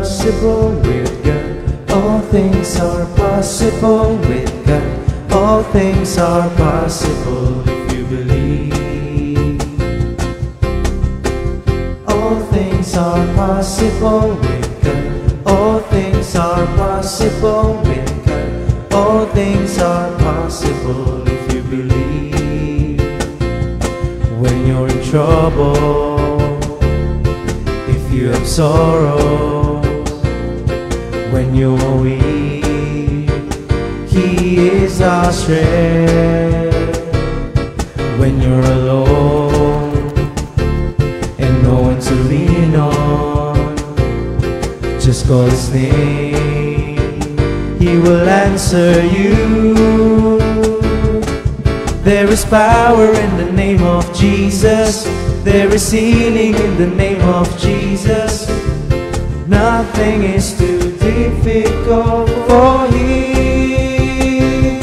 possible with God. All things are possible with God. All things are possible if you believe. All things are possible with God. All things are possible with God. All things are possible if you believe. When you're in trouble, if you have sorrow, when you're weak, He is our strength. When you're alone and no one to lean on, just call His name, He will answer you. There is power in the name of Jesus. There is healing in the name of Jesus. Nothing is too difficult for Him.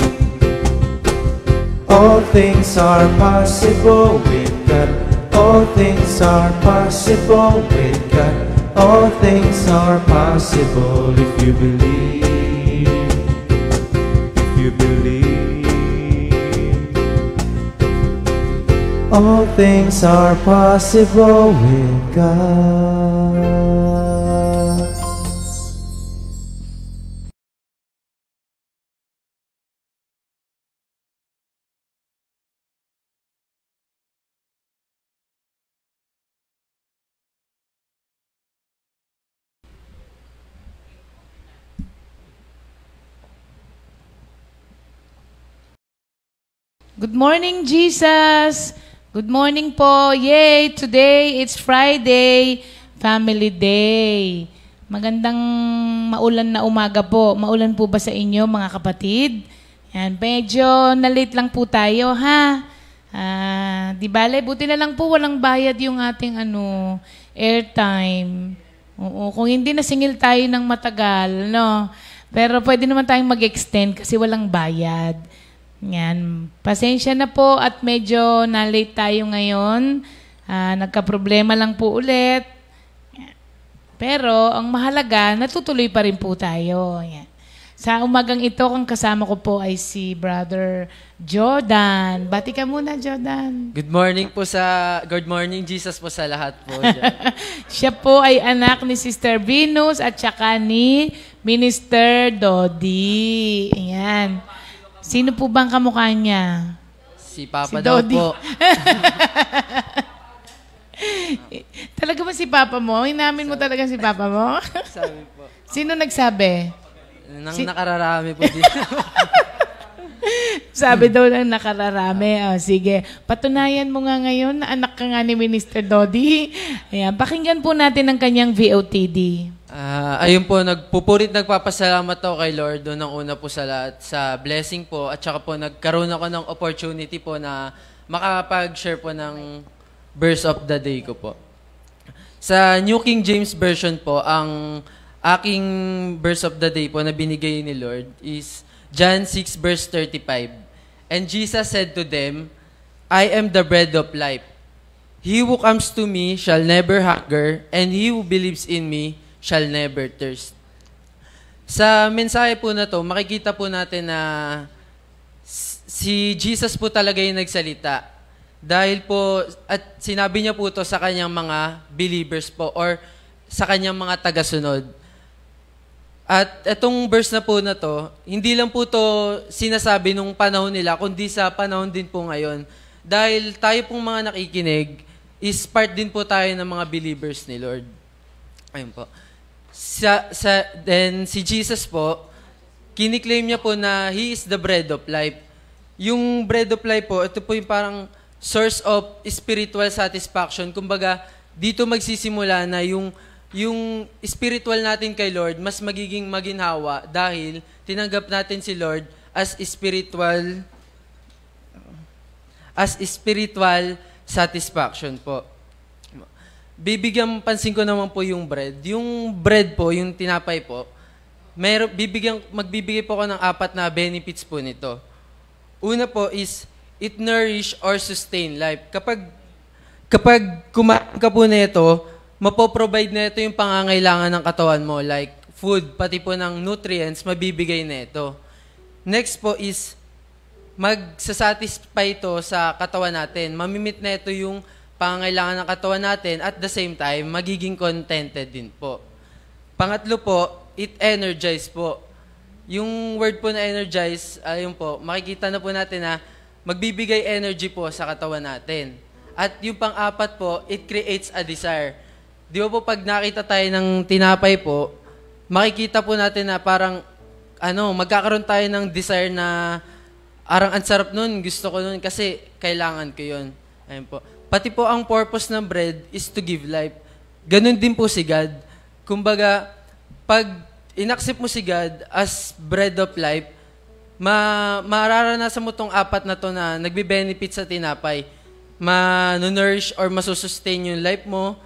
All things are possible with God. All things are possible with God. All things are possible if you believe. If you believe. All things are possible with God. Good morning, Jesus! Good morning po. Yay! Today, it's Friday, Family Day. Magandang maulan na umaga po. Maulan po ba sa inyo, mga kapatid? Yan, medyo na-late lang po tayo, ha? Di bale, buti na lang po walang bayad yung ating airtime. Oo, kung hindi nasingil tayo ng matagal, no? Pero pwede naman tayong mag-extend kasi walang bayad. Yan. Pasensya na po at medyo na-late tayo ngayon. Nagka-problema lang po ulit. Pero ang mahalaga, natutuloy pa rin po tayo. Yan. Sa umagang ito, ang kasama ko po ay si Brother Jordan. Bati ka muna, Jordan. Good morning, Jesus po sa lahat po. Siya po ay anak ni Sister Venus at saka ni Minister Dodi. Ayan. Sino po bang kamukha niya? Si Papa daw po. Talaga ba si Papa mo? Inamin mo talaga si Papa mo? Sabi po. Sino nagsabi? Nakararami po dito. Sabi daw ng nakararami. Sige, patunayan mo nga ngayon na anak ka nga ni Minister Dodi. Ayan, pakinggan po natin ang kanyang VOTD. Ayun po, nagpapasalamat ako kay Lord doon ang una po sa lahat, sa blessing po, at saka po nagkaroon ako ng opportunity po na makapag-share po ng verse of the day ko po. Sa New King James Version po, ang aking verse of the day po na binigay ni Lord is John 6 verse 35. And Jesus said to them, I am the bread of life. He who comes to me shall never hunger, and he who believes in me shall never thirst. Sa mensahe po na to, makikita po natin na si Jesus po talaga yung nagsalita. Dahil po, at sinabi niya po to sa kanyang mga believers po or sa kanyang mga tagasunod. At itong verse na po na to, hindi lang po to sinasabi nung panahon nila, kundi sa panahon din po ngayon. Dahil tayo pong mga nakikinig, is part din po tayo ng mga believers ni Lord. Ayun po. Then si Jesus po, kiniklaim niya po na He is the bread of life. Yung bread of life po, ito po yung parang source of spiritual satisfaction. Kumbaga, dito magsisimula na yung spiritual natin kay Lord, mas magiging maginhawa dahil tinanggap natin si Lord as spiritual satisfaction po. Bibigyan pansin ko naman po yung bread. Yung bread po, yung tinapay po, magbibigay po ako ng 4 na benefits po nito. Una po is, it nourish or sustain life. Kapag kumain ka po nito, mapoprovide na ito yung pangangailangan ng katawan mo, like food, pati po ng nutrients, mabibigay na ito. Next po is, magsasatisfy ito sa katawan natin. Mamimit na ito yung pangangailangan ng katawan natin, at the same time, magiging contented din po. Pangatlo po, it energize po. Yung word po na energize, ayun po, makikita na po natin na magbibigay energy po sa katawan natin. At yung pang-apat po, it creates a desire. Di ba po pag nakita tayo ng tinapay po, makikita po natin na parang, magkakaroon tayo ng desire na, ang sarap nun, gusto ko nun, kasi kailangan ko yun. Ayun po. Pati po ang purpose ng bread is to give life. Ganun din po si God. Kumbaga, pag inaccept mo si God as bread of life, mararanasan mo tong apat na to na nagbe-benefit sa tinapay. Ma-nourish or masusustain yung life mo,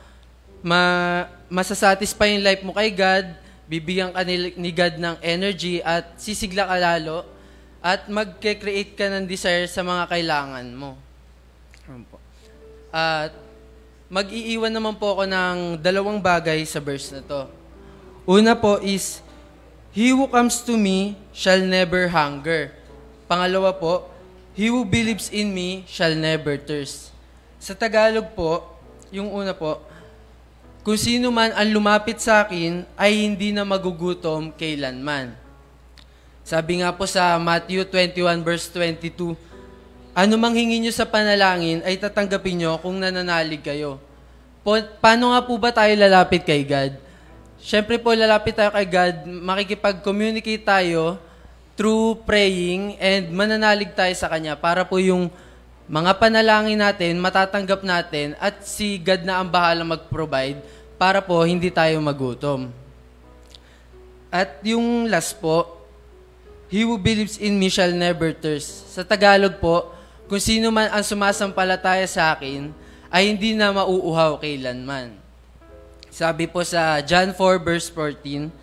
masasatisfy yung life mo kay God, bibigyan ka ni God ng energy at sisigla ka lalo, at magke-create ka ng desire sa mga kailangan mo. At mag-iiwan naman po ako ng dalawang bagay sa verse na to. Una po is, he who comes to me shall never hunger. Pangalawa po, he who believes in me shall never thirst. Sa Tagalog po, yung una po, kung sino man ang lumapit sa akin ay hindi na magugutom kailanman. Sabi nga po sa Matthew 21 verse 22, ano mang hingi nyo sa panalangin ay tatanggapin nyo kung nananalig kayo. Paano nga po ba tayo lalapit kay God? Siyempre po, lalapit tayo kay God, makikipag-communicate tayo through praying and mananalig tayo sa Kanya para po yung mga panalangin natin, matatanggap natin at si God na ang bahala mag-provide para po hindi tayo magutom. At yung last po, he who believes in me shall never thirst. Sa Tagalog po, kung sino man ang sumasampalataya sa akin, ay hindi na mauuhaw kailanman. Sabi po sa John 4 verse 14,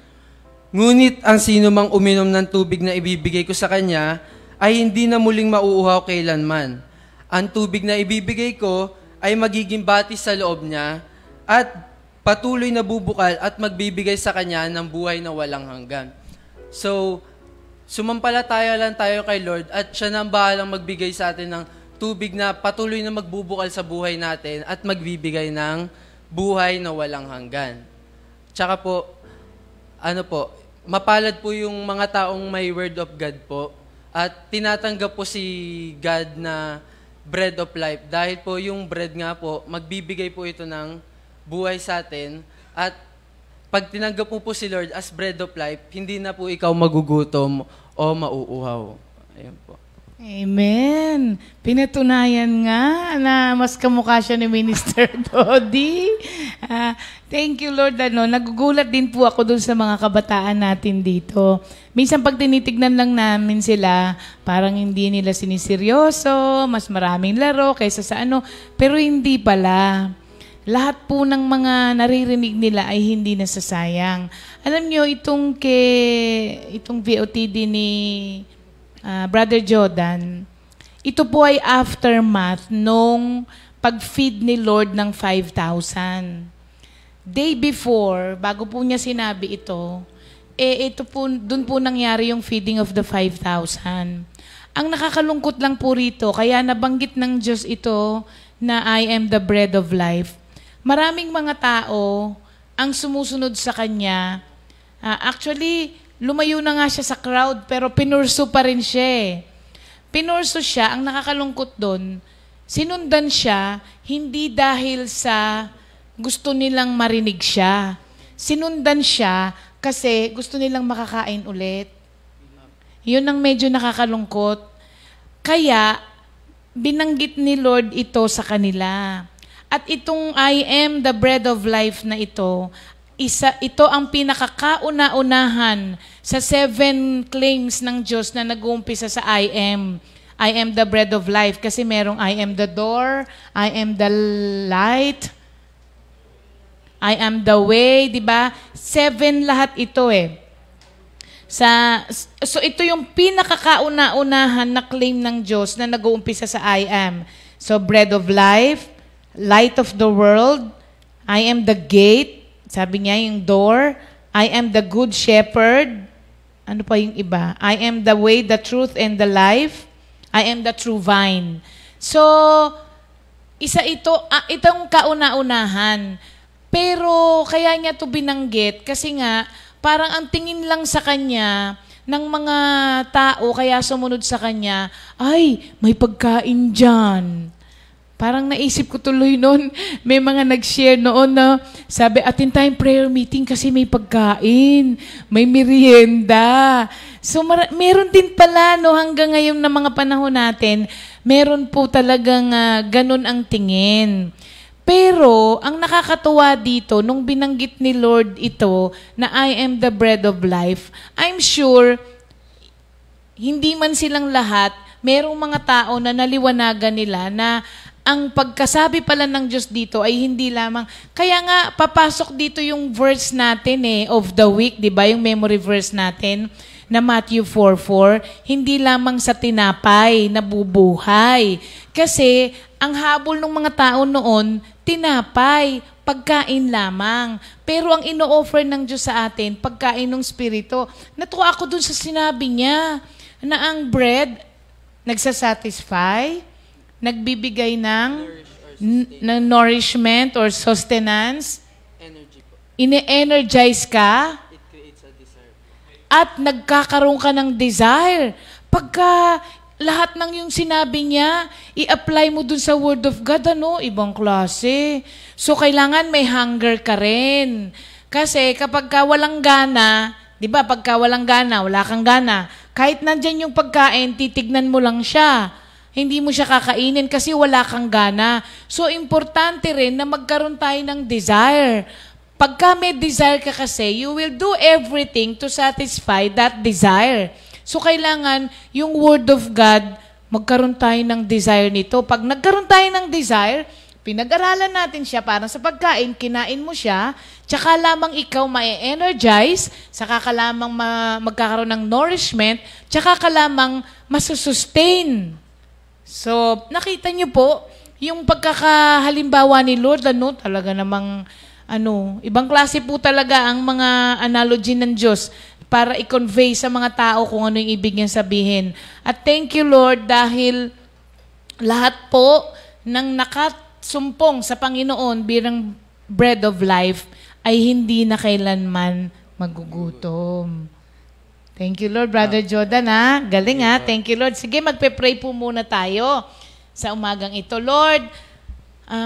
ngunit ang sino mang uminom ng tubig na ibibigay ko sa kanya, ay hindi na muling mauuhaw kailanman. Ang tubig na ibibigay ko ay magiging batis sa loob niya at patuloy na bubukal at magbibigay sa kanya ng buhay na walang hanggan. So, sumampalataya lang tayo kay Lord at siya na ang bahalang magbigay sa atin ng tubig na patuloy na magbubukal sa buhay natin at magbibigay ng buhay na walang hanggan. Tsaka po, mapalad po yung mga taong may word of God po at tinatanggap po si God na bread of life. Dahil po yung bread nga po, magbibigay po ito ng buhay sa atin. At pag tinanggap mo po si Lord as bread of life, hindi na po ikaw magugutom o mauuhaw. Ayun po. Amen. Pinatunayan nga na mas kamukha siya ni Minister Dodi. Thank you, Lord. Nagugulat din po ako dun sa mga kabataan natin dito. Minsan pag tinitignan lang namin sila, parang hindi nila siniseryoso, mas maraming laro kaysa sa pero hindi pala. Lahat po ng mga naririnig nila ay hindi nasasayang. Alam nyo, itong VOTD ni Brother Jordan, ito po ay aftermath nung pag-feed ni Lord ng 5,000. Day before, bago po niya sinabi ito, dun po nangyari yung feeding of the 5,000. Ang nakakalungkot lang po rito, kaya nabanggit ng Diyos ito na I am the bread of life. Maraming mga tao ang sumusunod sa Kanya. Actually, lumayo na nga siya sa crowd, pero pinurso pa rin siya. Pinurso siya, ang nakakalungkot doon, sinundan siya, hindi dahil sa gusto nilang marinig siya. Sinundan siya kasi gusto nilang makakain ulit. Yun ang medyo nakakalungkot. Kaya, binanggit ni Lord ito sa kanila. At itong I am the bread of life na ito ang pinakakauna-unahan sa 7 claims ng Diyos na nag-uumpisa sa I am. I am the bread of life kasi merong I am the door, I am the light, I am the way, di ba? 7 lahat ito So ito yung pinakakauna-unahan na claim ng Diyos na nag-uumpisa sa I am. So bread of life, light of the world, I am the gate. Sabi niya yung door. I am the good shepherd. Ano pa yung iba? I am the way, the truth, and the life. I am the true vine. So, isa itong kauna-unahan. Pero kaya niya to binanggit kasi nga parang ang tingin lang sa kanya ng mga tao kaya sumunod sa kanya, ay, may pagkain dyan. Parang naisip ko tuloy noon, may mga nag-share noon na sabi, atin tayong prayer meeting kasi may pagkain, may merienda. So meron din pala no, hanggang ngayon na mga panahon natin, meron po talagang ganun ang tingin. Pero ang nakakatuwa dito, nung binanggit ni Lord ito na I am the bread of life, I'm sure hindi man silang lahat, merong mga tao na naliwanagan nila na ang pagkasabi pala ng Diyos dito ay hindi lamang, kaya nga papasok dito yung verse natin of the week, di ba? Yung memory verse natin na Matthew 4:4, hindi lamang sa tinapay nabubuhay. Kasi ang habol ng mga tao noon, tinapay, pagkain lamang. Pero ang ino-offer ng Diyos sa atin, pagkain ng Espiritu. Natuwa ako dun sa sinabi niya na ang bread nagsasatisfy, nagbibigay ng nourishment or sustenance, Energy po. ine-energize ka, It creates a desire. at nagkakaroon ka ng desire. Pagka lahat ng yung sinabi niya, i-apply mo dun sa Word of God, ibang klase. So, kailangan may hunger ka rin. Kasi kapag ka walang gana, di ba, pagka walang gana, wala kang gana, kahit nandyan yung pagkain, titignan mo lang siya. Hindi mo siya kakainin kasi wala kang gana. So, importante rin na magkaroon tayo ng desire. Pagka may desire ka kasi, you will do everything to satisfy that desire. So, kailangan yung Word of God, magkaroon tayo ng desire nito. Pag nagkaroon tayo ng desire, pinag-aralan natin siya para sa pagkain, kinain mo siya, tsaka lamang ikaw ma-energize, tsaka ka lamang magkakaroon ng nourishment, tsaka ka lamang masusustain. So, nakita niyo po, yung pagkakahalimbawa ni Lord, talaga namang, ibang klase po talaga ang mga analogy ng Diyos para i-convey sa mga tao kung ano yung ibig niyang sabihin. At thank you, Lord, dahil lahat po ng nakasumpong sa Panginoon bilang bread of life ay hindi na kailanman magugutom. Thank you, Lord. Brother Jordan, galing Thank you, Lord. Sige, magpe-pray po muna tayo sa umagang ito. Lord,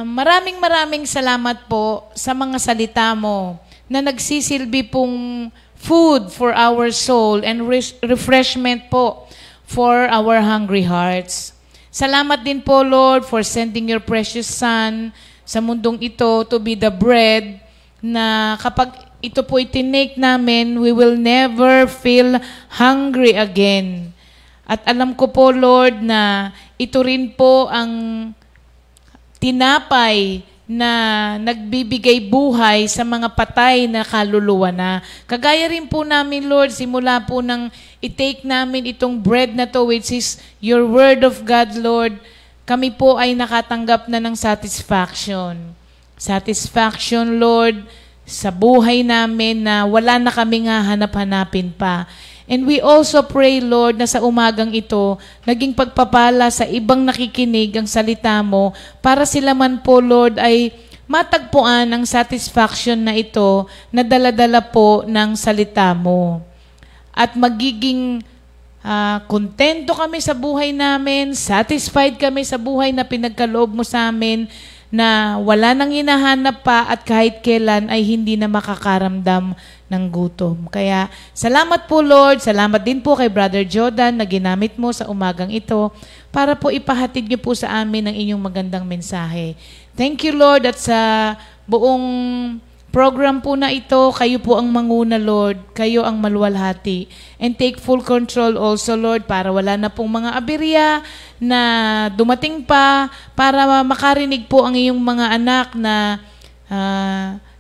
maraming salamat po sa mga salita mo na nagsisilbi pong food for our soul and refreshment po for our hungry hearts. Salamat din po, Lord, for sending your precious Son sa mundong ito to be the bread na kapag ito po itinake namin, we will never feel hungry again. At alam ko po, Lord, na ito rin po ang tinapay na nagbibigay buhay sa mga patay na kaluluwa na. Kagaya rin po namin, Lord, simula po nang i-take namin itong bread na to, which is your word of God, Lord, kami po ay nakatanggap na ng satisfaction. Satisfaction, Lord, sa buhay namin na wala na kaming hahanap-hanapin pa. And we also pray, Lord, na sa umagang ito, naging pagpapala sa ibang nakikinig ang salita mo para sila man po, Lord, ay matagpuan ang satisfaction na ito na dala-dala po ng salita mo. At magiging kontento kami sa buhay namin, satisfied kami sa buhay na pinagkaloob mo sa amin, na wala nang hinahanap pa at kahit kailan ay hindi na makakaramdam ng gutom. Kaya salamat po, Lord. Salamat din po kay Brother Jordan na ginamit mo sa umagang ito para po ipahatid niyo po sa amin ang inyong magandang mensahe. Thank you, Lord, at sa buong program po na ito, kayo po ang manguna, Lord. Kayo ang maluwalhati. And take full control also, Lord, para wala na pong mga aberya na dumating pa, para makarinig po ang iyong mga anak na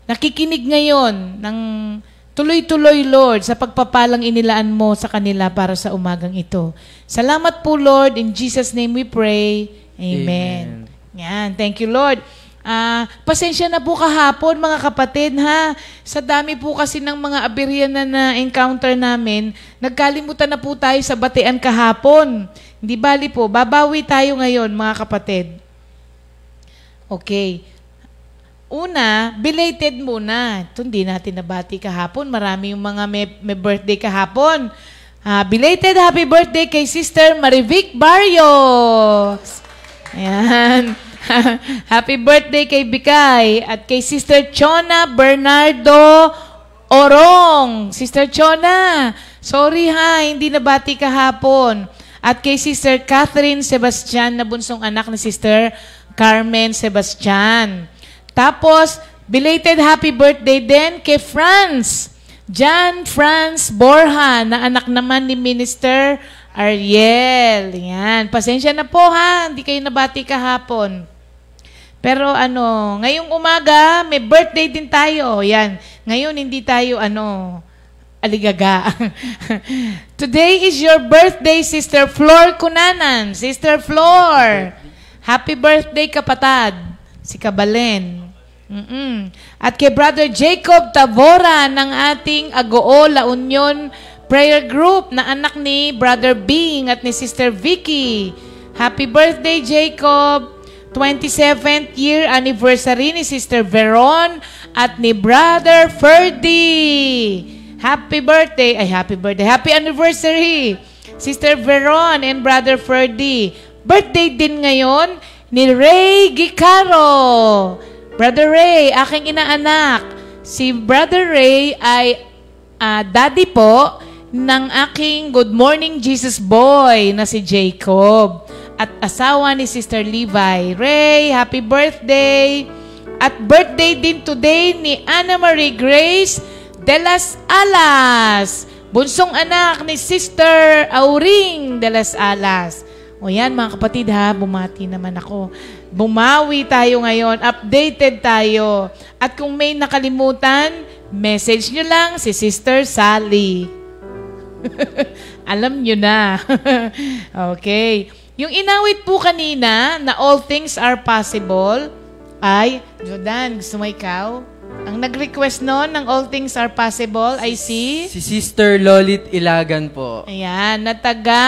nakikinig ngayon ng tuloy-tuloy, Lord, sa pagpapalang inilaan mo sa kanila para sa umagang ito. Salamat po, Lord. In Jesus' name we pray. Amen. Yan. Thank you, Lord. Pasensya na po kahapon mga kapatid ha. Sa dami po kasi ng mga aberya na encounter namin, nagkalimutan na po tayo sa batian kahapon. Hindi bali po, babawi tayo ngayon mga kapatid. Okay. Una, belated muna. Ito hindi natin nabati kahapon. Marami yung mga may birthday kahapon. Belated happy birthday kay Sister Marivic Barrios. Ayan. Happy birthday kay Bikay at kay Sister Chona Bernardo Orong. Sister Chona, sorry ha, hindi nabati kahapon. At kay Sister Catherine Sebastian na bunsong anak ni Sister Carmen Sebastian. Tapos, belated happy birthday din kay John Franz Borja, na anak naman ni Minister Ariel. Yan. Pasensya na po ha, hindi kayo nabati kahapon. Pero ngayong umaga, may birthday din tayo. Yan. Ngayon, hindi tayo, aligaga. Today is your birthday, Sister Flor Cunanan. Sister Flor, happy birthday, kapatad. Si Kabalen. At kay Brother Jacob Tavora ng ating Agoo La Union Prayer Group na anak ni Brother Bing at ni Sister Vicky. Happy birthday, Jacob! 27th year anniversary ni Sister Veron at ni Brother Ferdy. Happy birthday! Happy anniversary! Sister Veron and Brother Ferdy. Birthday din ngayon ni Ray Gicaro. Brother Ray, aking inaanak. Si Brother Ray ay daddy po ng aking Good Morning Jesus boy na si Jacob at asawa ni Sister Levi. Ray, happy birthday! At birthday din today ni Anna Marie Grace de las Alas, bunsong anak ni Sister Auring de las Alas. O yan mga kapatid ha, bumati naman ako. Bumawi tayo ngayon, updated tayo. At kung may nakalimutan, message nyo lang si Sister Sally. Alam nyo na. Okay. Yung inawit po kanina na all things are possible ay, Jordan, gusto mo ikaw? Ang nag-request noon ng all things are possible ay si Sister Lolit Ilagan po. Ayan, na taga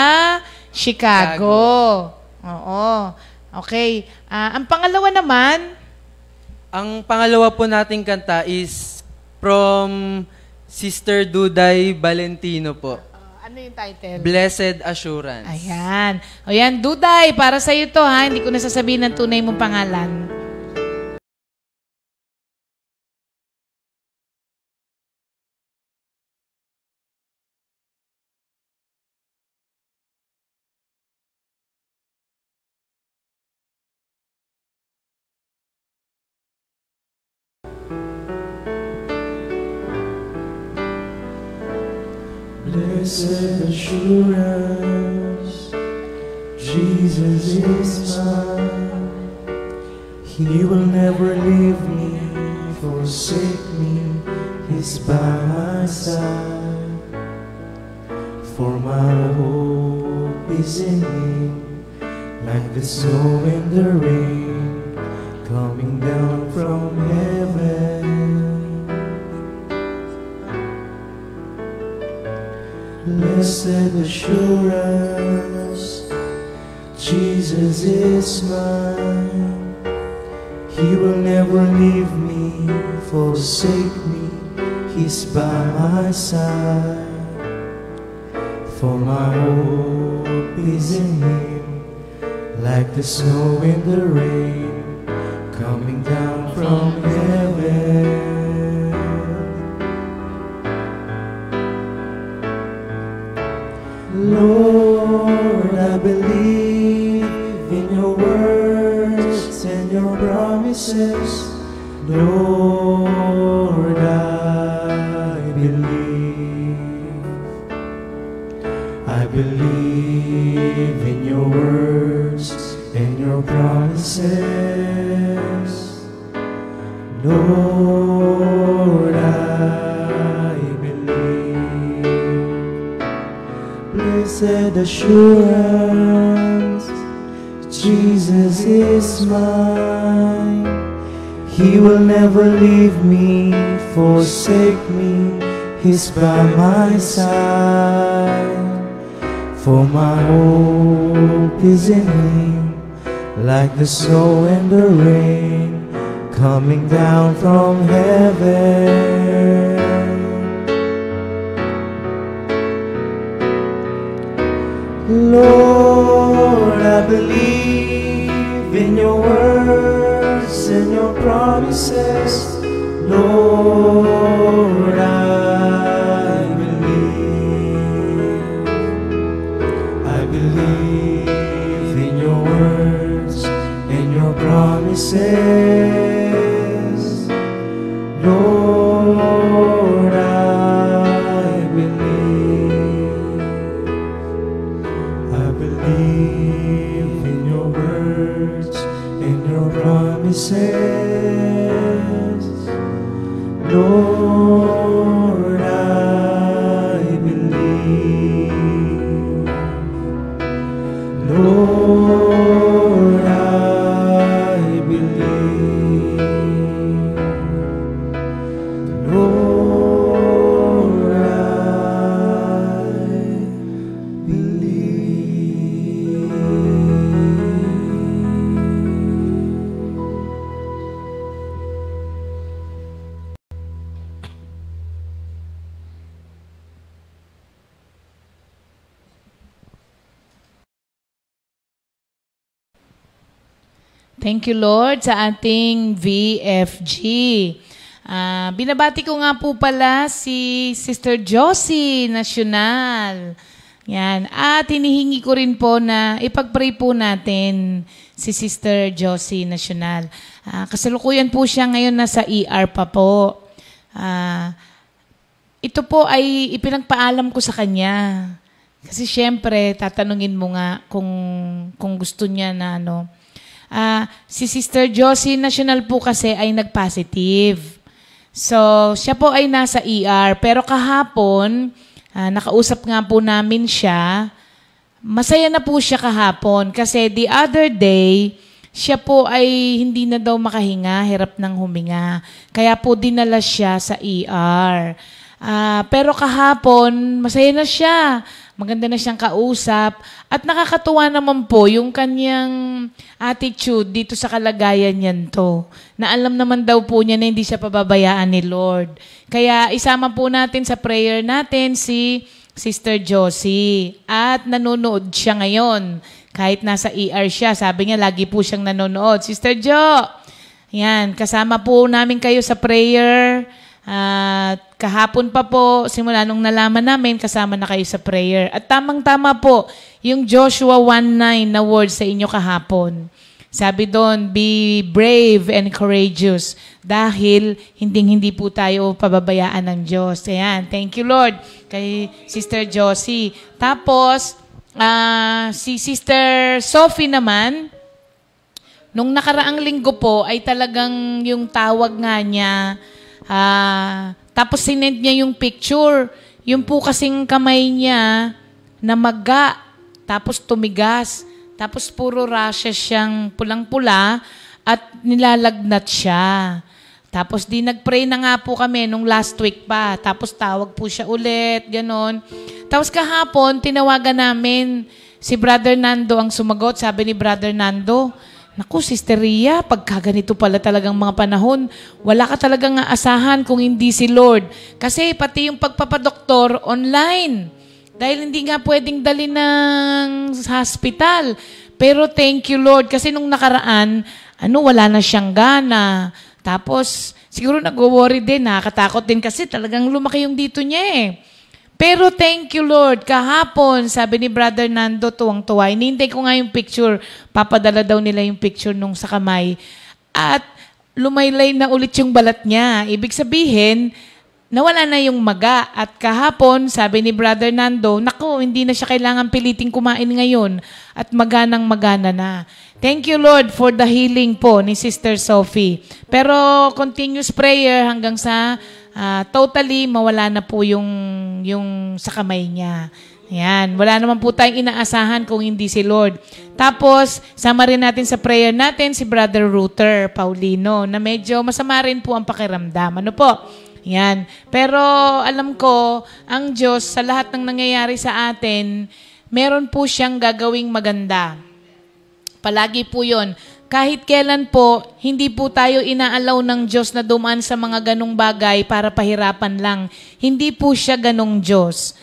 Chicago. Oo. Okay. Ang pangalawa naman? Ang pangalawa po nating kanta is from Sister Duday Valentino po. Ano yung title? Blessed Assurance. Ayan. O yan, Duday, para sa iyo to ha. Hindi ko nasasabihin ng tunay mong pangalan. Blessed assurance, Jesus is mine. He will never leave me, forsake me, He's by my side. For my hope is in Him, like the snow and the rain, coming down from heaven. Blessed assurance, Jesus is mine. He will never leave me, forsake me, He's by my side. For my hope is in Him, like the snow and the rain, coming down from heaven. Lord, I believe in your words and your promises. Lord, I believe in your words and your promises. Lord, I believe. Blessed assurance, Jesus is mine. He will never leave me, forsake me. He's by my side. For my hope is in Him, like the snow and the rain coming down from heaven. Lord, I believe in your words and your promises. Lord, I believe in your words and your promises. Lord, I believe in your words and your promises. Lord, I believe. Lord, I believe. Lord, I believe. Thank you, Lord, sa ating VFG. Binabati ko nga po pala si Sister Josie Nacional. Yan. At hinihingi ko rin po na ipag-pray po natin si Sister Josie Nacional. Kasalukuyan po siya ngayon nasa ER pa po. Ito po ay ipinagpaalam ko sa kanya. Kasi syempre, tatanungin mo nga kung gusto niya na ano. Si Sister Josie Nacional po kasi ay nag-positive. So, siya po ay nasa ER. Pero kahapon, nakausap nga po namin siya. Masaya na po siya kahapon kasi the other day, siya po ay hindi na daw makahinga, hirap ng huminga. Kaya po dinala siya sa ER. Pero kahapon, masaya na siya. Maganda na siyang kausap. At nakakatuwa naman po yung kanyang attitude dito sa kalagayan niyan to. Na alam naman daw po niya na hindi siya pababayaan ni Lord. Kaya isama po natin sa prayer natin si Sister Josie. At nanonood siya ngayon. Kahit nasa ER siya, sabi niya lagi po siyang nanonood. Sister Jo, yan, kasama po namin kayo sa prayer. Kahapon pa po, simula nung nalaman namin, kasama na kayo sa prayer. At tamang-tama po, yung Joshua 1:9 na word sa inyo kahapon. Sabi doon, be brave and courageous dahil hindi po tayo pababayaan ng Diyos. Ayan, thank you Lord kay Sister Josie. Tapos, si Sister Sophie naman, nung nakaraang linggo po ay talagang yung tawag nga niya, tapos sinend niya yung picture. Yung po kasing kamay niya namaga, tapos tumigas, tapos puro rashes siyang pulang-pula at nilalagnat siya. Tapos di nag-pray na nga po kami nung last week pa. Tapos tawag po siya ulit, ganon. Tapos kahapon, tinawagan namin si Brother Nando ang sumagot. Sabi ni Brother Nando, naku, Sister Ria, pagka ganito pala talagang mga panahon, wala ka talagang aasahan kung hindi si Lord. Kasi pati yung pagpapadoktor online. Dahil hindi nga pwedeng dali ng hospital. Pero thank you Lord, kasi nung nakaraan, wala na siyang gana. Tapos, siguro nag-worry din, nakakatakot din kasi talagang lumaki yung dito niya eh. Pero thank you Lord, kahapon, sabi ni Brother Nando, tuwang-tuwa. Hinihintay ko nga yung picture. Papadala daw nila yung picture nung sa kamay. At lumaylay na ulit yung balat niya. Ibig sabihin, nawala na yung maga. At kahapon, sabi ni Brother Nando, naku, hindi na siya kailangan piliting kumain ngayon. At maganang-magana na. Thank you Lord for the healing po ni Sister Sophie. Pero continuous prayer hanggang sa totally mawala na po yung sa kamay niya. Yan. Wala naman po tayong inaasahan kung hindi si Lord. Tapos, sama rin natin sa prayer natin si Brother Ruther Paulino na medyo masama rin po ang pakiramdam. Ano po? Yan. Pero alam ko, ang Diyos sa lahat ng nangyayari sa atin, meron po siyang gagawing maganda. Palagi po yon. Kahit kailan po, hindi po tayo inaalaw ng Diyos na dumaan sa mga ganong bagay para pahirapan lang. Hindi po siya ganong Diyos.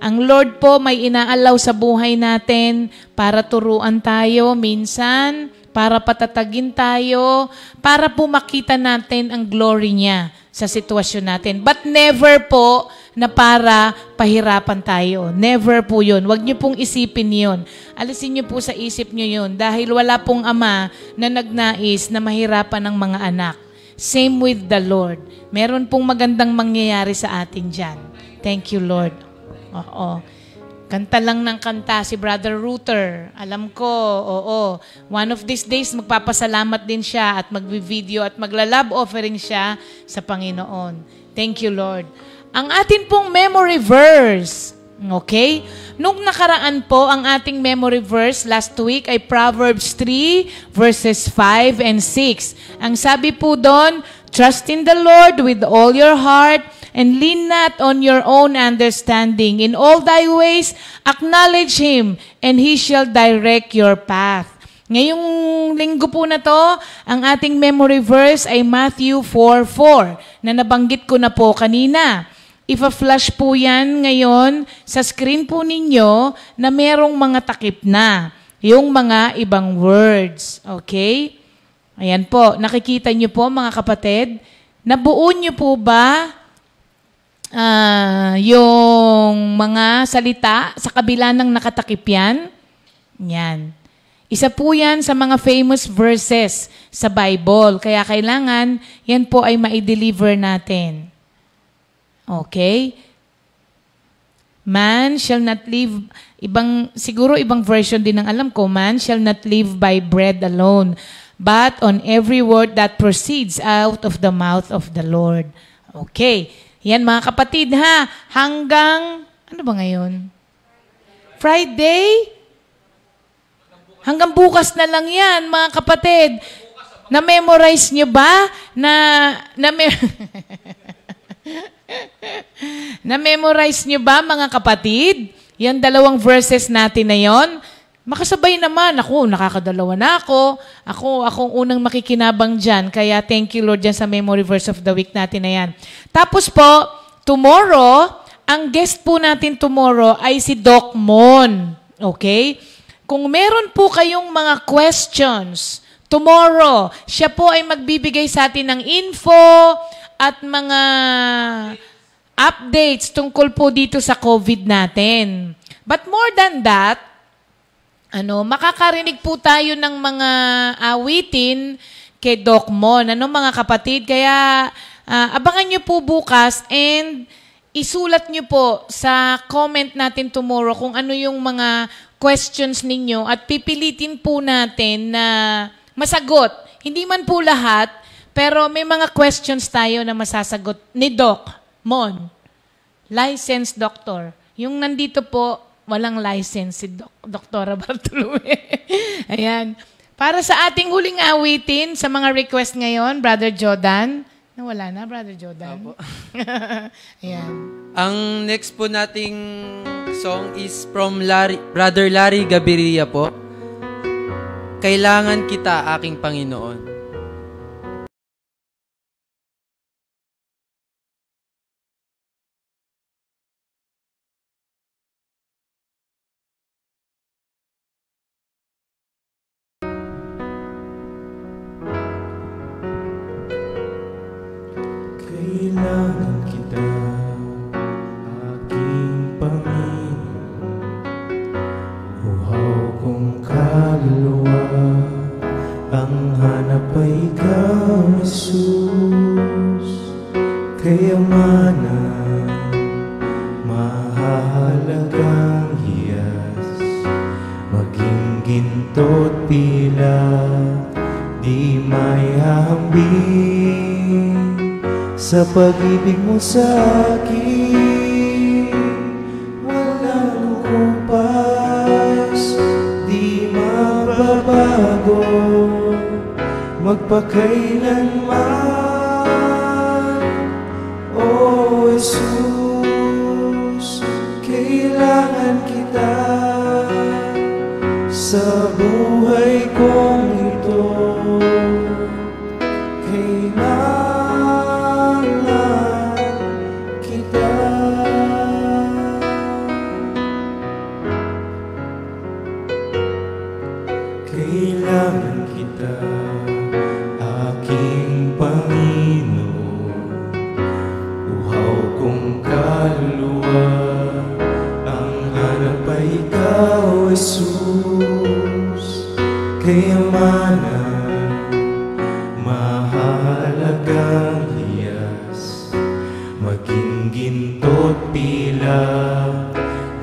Ang Lord po may inaalaw sa buhay natin para turuan tayo minsan, para patatagin tayo, para po makita natin ang glory niya sa sitwasyon natin. But never po na para pahirapan tayo. Never po yun. Huwag niyo pong isipin yun. Alisin niyo po sa isip niyo yun dahil wala pong ama na nagnais na mahirapan ng mga anak. Same with the Lord. Meron pong magandang mangyayari sa atin dyan. Thank you, Lord. Oo. Kanta lang ng kanta si Brother Ruther. Alam ko, oo. One of these days, magpapasalamat din siya at magbi-video at magla-love offering siya sa Panginoon. Thank you, Lord. Ang atin pong memory verse, okay? Nung nakaraan po, ang ating memory verse last week ay Proverbs 3, verses 5 and 6. Ang sabi po doon, trust in the Lord with all your heart and lean not on your own understanding. In all thy ways, acknowledge Him, and He shall direct your path. Ngayong linggo po na to, ang ating memory verse ay Matthew 4:4 na nabanggit ko na po kanina. Ipa-flash po yan ngayon sa screen po ninyo na merong mga takip na, yung mga ibang words. Okay? Ayan po, nakikita nyo po mga kapatid, nabuo nyo po ba yung mga salita sa kabila ng nakatakip yan? Yan. Isa po yan sa mga famous verses sa Bible. Kaya kailangan, yan po ay ma-deliver natin. Okay? Man shall not live, siguro ibang version din ang alam ko, man shall not live by bread alone, but on every word that proceeds out of the mouth of the Lord. Okay. Yan mga kapatid ha, hanggang, ano ba ngayon? Friday? Hanggang bukas na lang yan mga kapatid. Na-memorize nyo ba? Na-memorize nyo ba mga kapatid? Yan dalawang verses natin na yon. Makasabay naman. Ako, nakakadalawa na ako. Akong unang makikinabang dyan. Kaya thank you Lord dyan sa memory verse of the week natin na yan. Tapos po, tomorrow, ang guest po natin tomorrow ay si Doc Mon. Okay? Kung meron po kayong mga questions, tomorrow, siya po ay magbibigay sa atin ng info at mga updates tungkol po dito sa COVID natin. But more than that, makakarinig po tayo ng mga awitin kay Doc Mon. Mga kapatid? Kaya abangan nyo po bukas and isulat nyo po sa comment natin tomorrow kung ano yung mga questions ninyo at pipilitin po natin na masagot. Hindi man po lahat, pero may mga questions tayo na masasagot ni Doc Mon. Licensed doctor. Yung nandito po, walang license si Dr. Bartolome. Ayan. Para sa ating huling awitin, sa mga request ngayon, Brother Jordan. Nawala na, Brother Jordan. Ayan. Ang next po nating song is from Brother Larry Gabiria po. Kailangan kita, aking Panginoon. Kailangan kita, aking Panginoon. Uhaw kong kaluluwa, ang hanap ay ikaw, Jesus. Kayamanan, mahalagang hiyas, maging ginto't pila, di may hahambing sa pag-ibig mo sa akin. Wala ko magpakailanman. O Jesus, kailangan kita sa buhay kong ito. Kailangan kita. Kailangan kita, aking Panginoon. Uhaw kong kaluluwa, ang hanap ay ikaw, Jesus. Kayamanan, mahalagang hiyas, maging ginto't pila,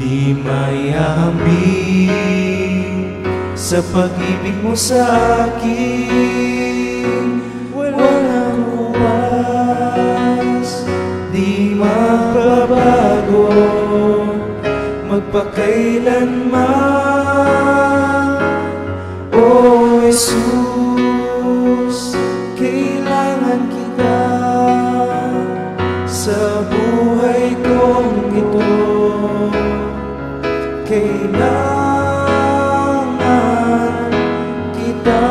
di mayahambing. Sa pag-ibig mo sa akin, walang uwas, di magbabago, magpakailanman. O Jesus, kailangan kita sa buhay kong ito. Kailangan kita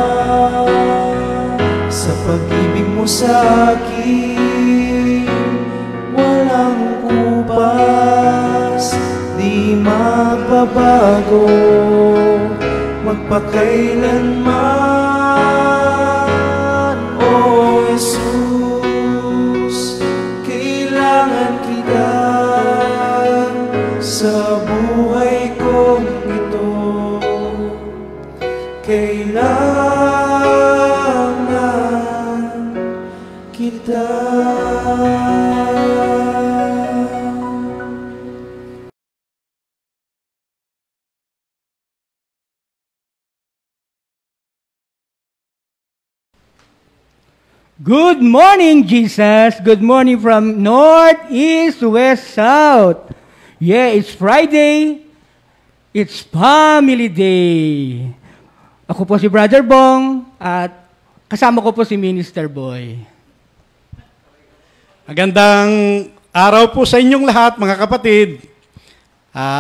sa pag-ibig mo sa akin, walang kupas, di magbabago, magpakailanman. O Jesus, kailangan kita sa buhay kong ito. Kailangan kita. Good morning, Jesus. Good morning from North, East, West, South. Yeah, it's Friday. It's Family Day. Ako po si Brother Bong at kasama ko po si Minister Boy. Magandang araw po sa inyong lahat, mga kapatid.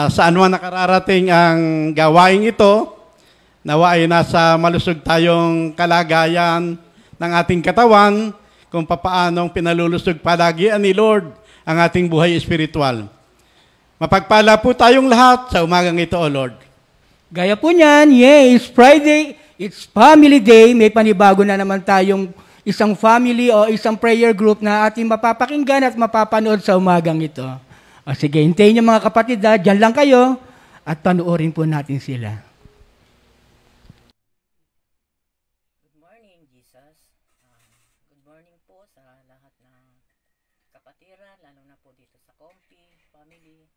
Saan man nakararating ang gawain ito, nawa ay nasa malusog tayong kalagayan ng ating katawan, kung papaanong pinalulusog palagi ni Lord ang ating buhay espiritual. Mapagpala po tayong lahat sa umagang ito, O Lord. Gaya po niyan, it's Friday, it's Family Day, may panibago na naman tayong isang family o isang prayer group na ating mapapakinggan at mapapanood sa umagang ito. O sige, hintayin niyo mga kapatid, dyan lang kayo at panuorin po natin sila. Good morning, Jesus. Good morning po sa lahat ng kapatiran, lalo na po dito sa Comfy Family.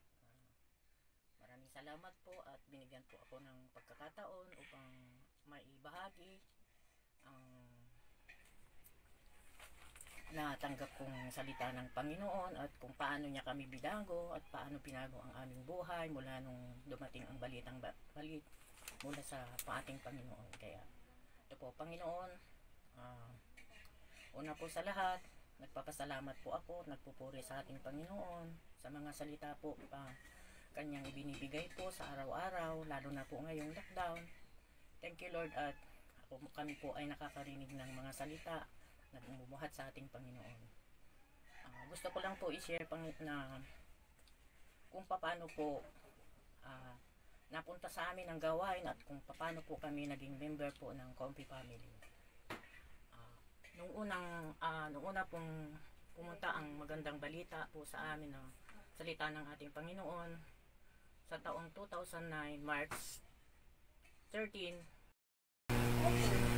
Maraming salamat po at binigyan po ako ng pagkakataon upang maibahagi ang natanggap kong salita ng Panginoon at kung paano niya kami binago at paano pinago ang aming buhay mula nung dumating ang balit mula sa ating Panginoon. Kaya ito po, Panginoon, una po sa lahat, nagpapasalamat po ako, nagpupuri sa ating Panginoon sa mga salita po kanyang ibinibigay po sa araw-araw, lalo na po ngayong lockdown. Thank you, Lord, at kami po ay nakakarinig ng mga salita na bumubuhat sa ating Panginoon. Gusto ko lang po i-share na kung paano po napunta sa amin ang gawain at kung paano po kami naging member po ng Comfy Family. Nung una pong pumunta ang magandang balita po sa amin ng salita ng ating Panginoon sa taong 2009, March 13,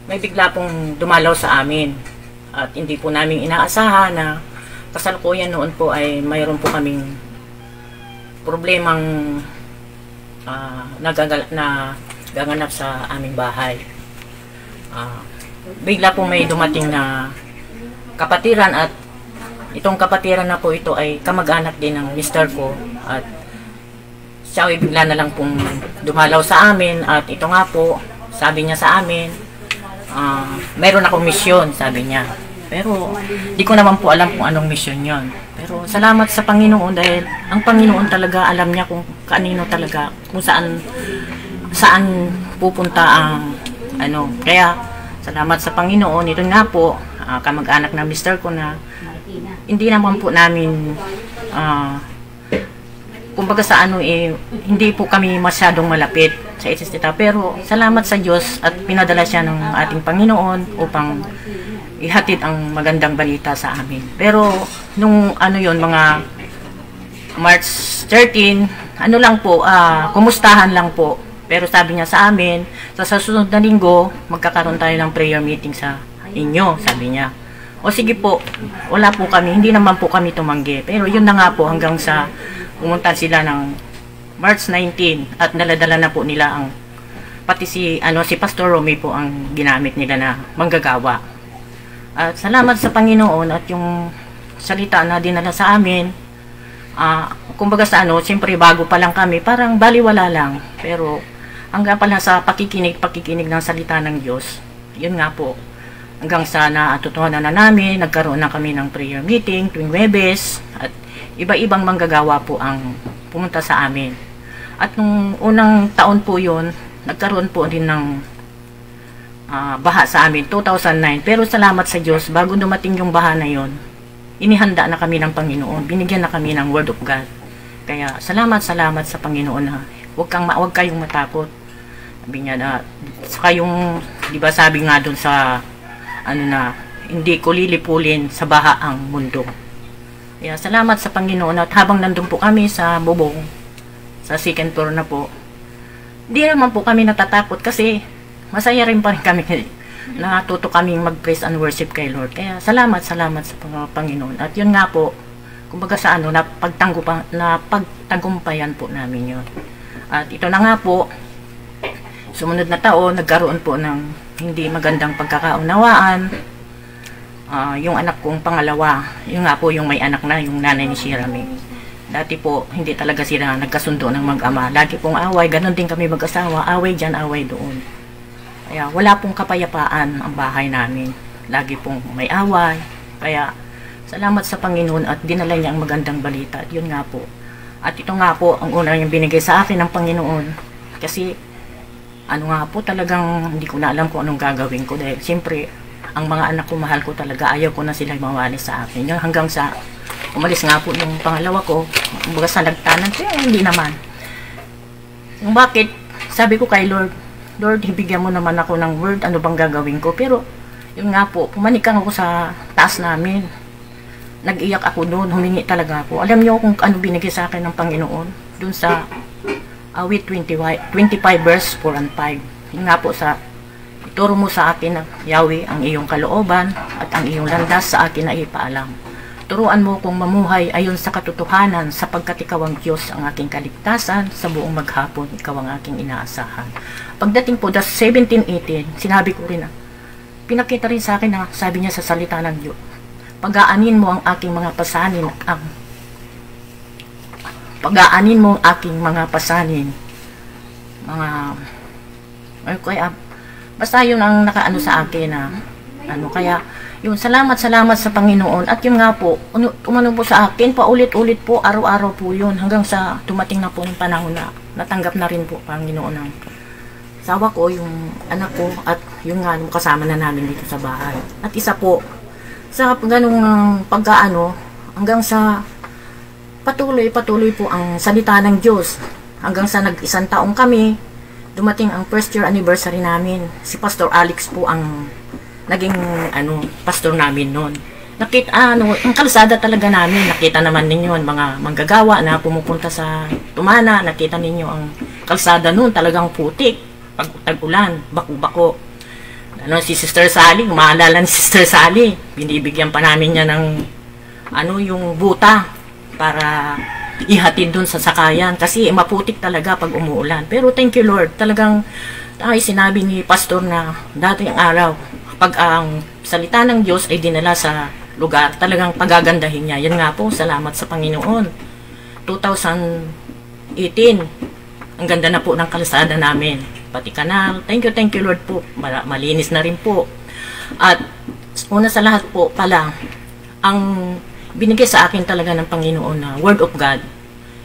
may bigla pong dumalaw sa amin at hindi po namin inaasahan na kasalukuyan noon po ay mayroon po kaming problemang nagaganap sa aming bahay. Bigla po may dumating na kapatiran at itong kapatiran na po ito ay kamag-anak din ng mister ko at siya ay bigla na lang pong dumalaw sa amin at ito nga po, sabi niya sa amin, mayroon akong misyon, sabi niya. Pero di ko naman po alam kung anong misyon yon. Pero salamat sa Panginoon dahil ang Panginoon talaga alam niya kung kanino talaga, kung saan pupunta ang ano. Kaya salamat sa Panginoon. Ito nga po, kamag-anak na mister ko na hindi naman po namin kumbaga sa ano hindi po kami masyadong malapit sa Isistita. Pero salamat sa Diyos at pinadala siya ng ating Panginoon upang ihatid ang magandang balita sa amin. Pero nung ano yon, mga March 13, ano lang po, kumustahan lang po. Pero sabi niya sa amin, sa susunod na linggo, magkakaroon tayo ng prayer meeting sa inyo, sabi niya. O sige po, wala po kami, hindi naman po kami tumanggi. Pero yun na nga po, hanggang sa pumunta sila ng March 19 at naladala na po nila ang, pati si Pastor Romy po ang ginamit nila na manggagawa. At salamat sa Panginoon at yung salita na dinala sa amin, kumbaga sa siyempre bago pa lang kami, parang baliwala lang. Pero hanggang pala sa pakikinig ng salita ng Diyos, yun nga po, hanggang sa natutuhanan na namin, nagkaroon na kami ng prayer meeting tuwing Webes, at iba-ibang manggagawa po ang pumunta sa amin. At nung unang taon po yun, nagkaroon po din ng baha sa amin, 2009. Pero salamat sa Diyos, bago dumating yung baha na yon, inihanda na kami ng Panginoon, binigyan na kami ng Word of God. Kaya salamat sa Panginoon na huwag kayong matakot. Sabi niya na, saka yung, di ba sabi nga dun sa, hindi ko lilipulin sa baha ang mundo. Kaya salamat sa Panginoon at habang nandun po kami sa bubong, sa second floor na po, hindi naman po kami natatakot kasi masaya rin pa rin kami, natuto kaming mag-praise and worship kay Lord. Kaya salamat sa Panginoon. At yun nga po, kumbaga sa napagtagumpayan po namin yun. At ito na nga po, sumunod na taon, nagkaroon po ng hindi magandang pagkakaunawaan. Yung anak kong pangalawa, yung nga po yung may anak na, yung nanay ni Shirami. Dati po, hindi talaga sila nagkasundo ng mag-ama. Lagi pong away, ganun din kami mag-asawa, away dyan, away doon. Kaya wala pong kapayapaan ang bahay namin. Lagi pong may away. Kaya salamat sa Panginoon at dinala niya ang magandang balita. At yun nga po. At ito nga po, ang una yung binigay sa akin ng Panginoon. Kasi nga po, talagang hindi ko na alam kung anong gagawin ko. Dahil siyempre, ang mga anak ko, mahal ko talaga. Ayaw ko na sila mawalis sa akin. Hanggang sa umalis nga po yung pangalawa ko. Kumbaga sa nagtanan, hindi naman. Kung bakit, sabi ko kay Lord, ibigyan mo naman ako ng word, ano bang gagawin ko? Pero, yun nga po, pumanikang ako sa taas namin. Nag-iyak ako doon, humingi talaga ako. Alam niyo kung ano binigay sa akin ng Panginoon? Doon sa awit 25 verse 4 and 5. Yun nga po sa, ituro mo sa akin, Yahweh, ang iyong kalooban at ang iyong landas sa akin na ipaalam. Turuan mo kong mamuhay ayon sa katotohanan sapagkat ikaw ang Diyos ang aking kaligtasan, sa buong maghapon ikaw ang aking inaasahan. Pagdating po, 17:18, sinabi ko rin pinakita rin sa akin na sabi niya sa salita ng Diyos, pag-aanin mo ang aking mga pasanin, pag-aanin mo ang aking mga pasanin, kaya, basta yun ang nakaano sa akin na, kaya, yun, salamat sa Panginoon. At yun nga po, umano po sa akin, paulit-ulit po, araw-araw po yun, hanggang sa dumating na po yung panahon na natanggap na rin po, Panginoon, ng asawa ko, yung anak ko, at yung nga, kasama na namin dito sa bahay. At isa po, sa ganung pagkaano, hanggang sa patuloy po ang salita ng Diyos. Hanggang sa nag-isang taong kami, dumating ang first year anniversary namin. Si Pastor Alex po ang naging pastor namin noon. Nakita ang kalsada talaga namin, nakita naman ninyo ang mga manggagawa na pumupunta sa Tumana, nakita ninyo ang kalsada noon, talagang putik, pag tag-ulan, bako-bako. Si Sister Sally, maalala ni Sister Sally, binibigyan pa namin niya ng yung buta para ihatid doon sa sakayan kasi maputik talaga pag umuulan. Pero thank you Lord, talagang sinabi ni Pastor na dating araw, pag ang salita ng Diyos ay dinala sa lugar, talagang pagagandahin niya. Yan nga po, salamat sa Panginoon. 2018, ang ganda na po ng kalsada namin. pati kanal. Thank you Lord po. Malinis na rin po. At una sa lahat po pala, ang binigay sa akin talaga ng Panginoon na Word of God,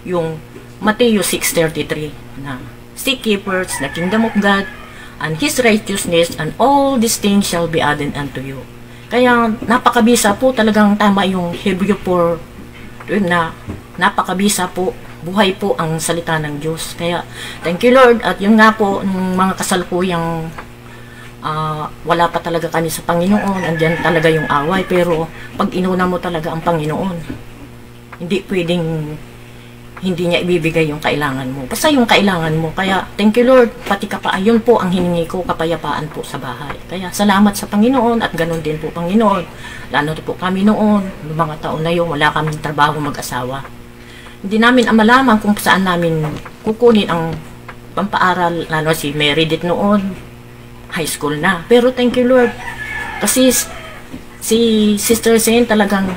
yung Matthew 6:33 na seek ye first the kingdom of God and His righteousness, and all these things shall be added unto you. Kaya napakabisa po, talagang tama yung Hebrew 4 na napakabisa po, buhay po ang salita ng Diyos. Kaya thank you Lord. At yun nga po, ng mga kasalukuyang wala pa talaga kami sa Panginoon, andyan talaga yung away, pero pag inuna mo talaga ang Panginoon, hindi pwedeng hindi niya ibibigay yung kailangan mo. Basta yung kailangan mo. Kaya, thank you Lord, pati ayun po ang hiningi ko, kapayapaan po sa bahay. Kaya, salamat sa Panginoon at ganun din po Panginoon. Lalo po kami noon, noong mga taon na yun, wala kaming trabaho mag-asawa. Hindi namin malaman kung saan namin kukunin ang pampaaral, lalo si Meredith noon, high school na. Pero thank you Lord, kasi si Sister Sen talagang,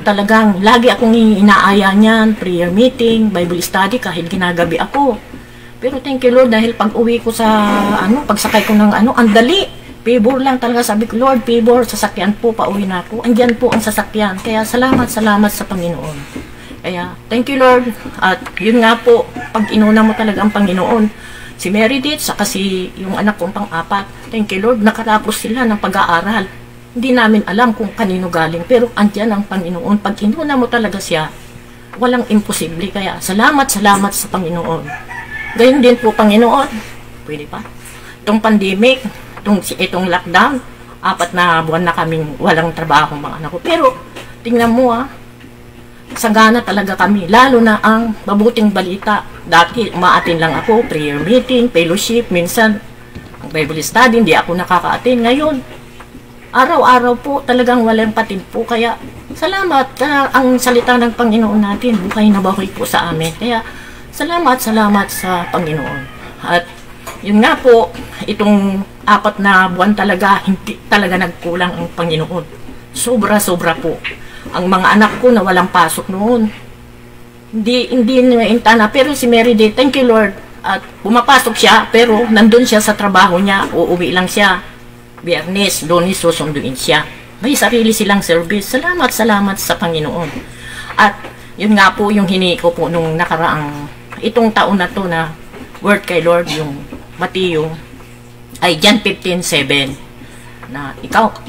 talagang, lagi akong inaaya niyan, prayer meeting, Bible study, kahit ginagabi ako. Pero thank you Lord, dahil pag uwi ko sa, pagsakay ko ng ang dali, favor lang talaga, sabi ko, Lord, favor, sasakyan po, pauwi na ako. Andyan po ang sasakyan. Kaya salamat sa Panginoon. Kaya, thank you Lord. At yun nga po, pag inuna mo talaga ang Panginoon, si Meredith, saka si yung anak kong pang-apat, thank you Lord, nakatapos sila ng pag-aaral. Hindi namin alam kung kanino galing, pero andyan ang Panginoon. Pag inuna mo talaga siya, walang imposible. Kaya salamat sa Panginoon. Gayon din po Panginoon, pwede pa? Itong pandemic, itong lockdown, 4 na buwan na kaming walang trabaho mga anak ko. Pero tingnan mo sagana talaga kami, lalo na ang mabuting balita. Dati umaatin lang ako, prayer meeting, fellowship, minsan ang Bible study, hindi ako nakaka-attend. Ngayon, araw-araw po, talagang walang patid po. Kaya, salamat. Ang salita ng Panginoon natin, buhay na buhay po sa amin. Kaya, salamat sa Panginoon. At, yun nga po, itong 4 na buwan talaga, hindi talaga nagkulang ang Panginoon. Sobra-sobra po. Ang mga anak ko na walang pasok noon, hindi naintana. Pero si Meredith, thank you Lord. At pumapasok siya, pero nandun siya sa trabaho niya, uuwi lang siya. Biyernes, Lunes, susunduin siya. May sarili silang service. Salamat sa Panginoon. At yun nga po yung hiningi ko po nung nakaraang, itong taon na to na word kay Lord, yung Matthew, ay John 15:7. Na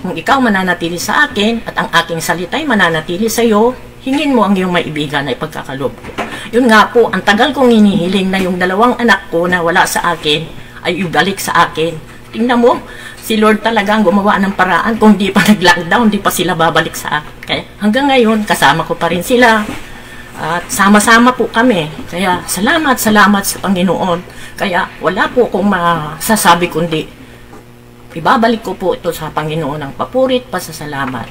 kung ikaw mananatili sa akin at ang aking salita ay mananatili sa iyo, hingin mo ang iyong maibigan na ipagkakalob ko. Yun nga po, ang tagal kong hinihiling na yung 2 anak ko na wala sa akin ay ibalik sa akin. Tingnan mo, si Lord talagang gumawa ng paraan. Kung di pa nag-lockdown, di pa sila babalik sa akin. Kaya hanggang ngayon, kasama ko pa rin sila. At sama-sama po kami. Kaya salamat sa Panginoon. Kaya wala po akong masasabi kundi ibabalik ko po ito sa Panginoon ng papurit, pasasalamat.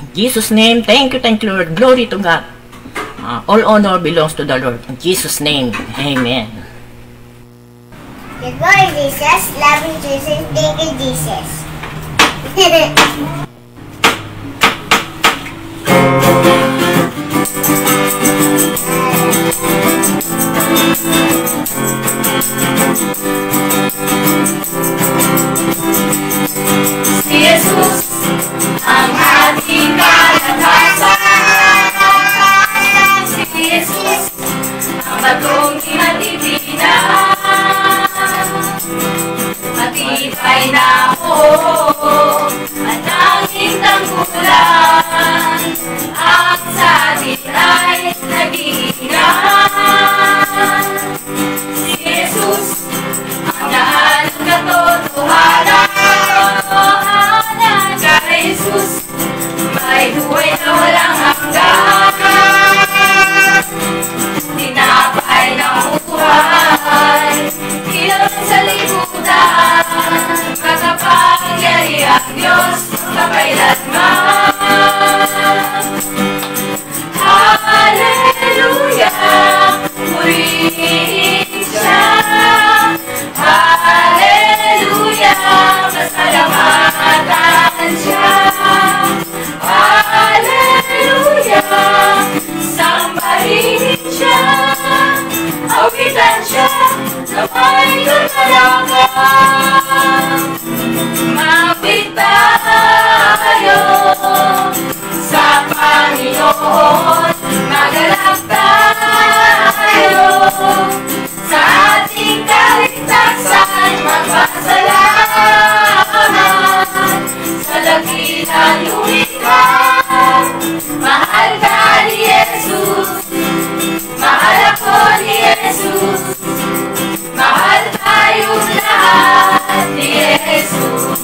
In Jesus' name, thank you Lord. Glory to God. All honor belongs to the Lord. In Jesus' name, amen. The Lord Jesus, loving Jesus, thank you Jesus. Matibay na ako at nanging tanggulan, ang sabi ay nag-iingat. Si Jesus ang daan ng katotohanan, kay Jesus may buhay na walang hanggan. Tinapay ng buhay, ilang sa libutan, makapangyarihan Diyos kapailanman. Hallelujah, purihin siya. Hallelujah, masalamatan siya. Hallelujah, sambahin siya. Awitan siya, na may kalaman. dakilang lumikha. Mahal ka ni Jesus, mahal ako ni Jesus, mahal tayong lahat ni Jesus.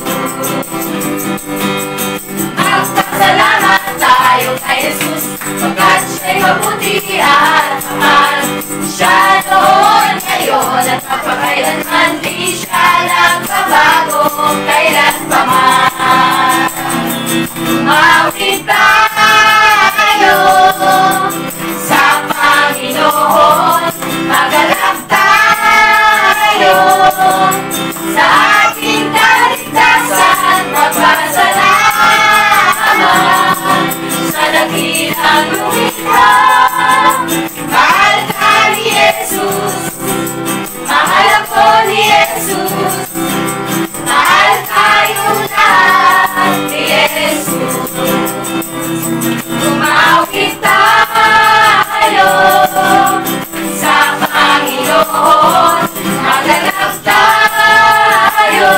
Magpasalamat tayo kay Jesus, pagkat siya'y mabuti at mahal. Siya noon, ngayon at magpakailanman, di siya nagbabago kailanpaman. Tumawid tayo sa Panginoon, magalak tayo sa ating kaligtasan, magpasalamat sa dakilang lumikha. Mahal ka ni Jesus, mahal ako ni Jesus, mahal tayong lahat ni Jesus. Tumawid tayo sa Panginoon, magalak tayo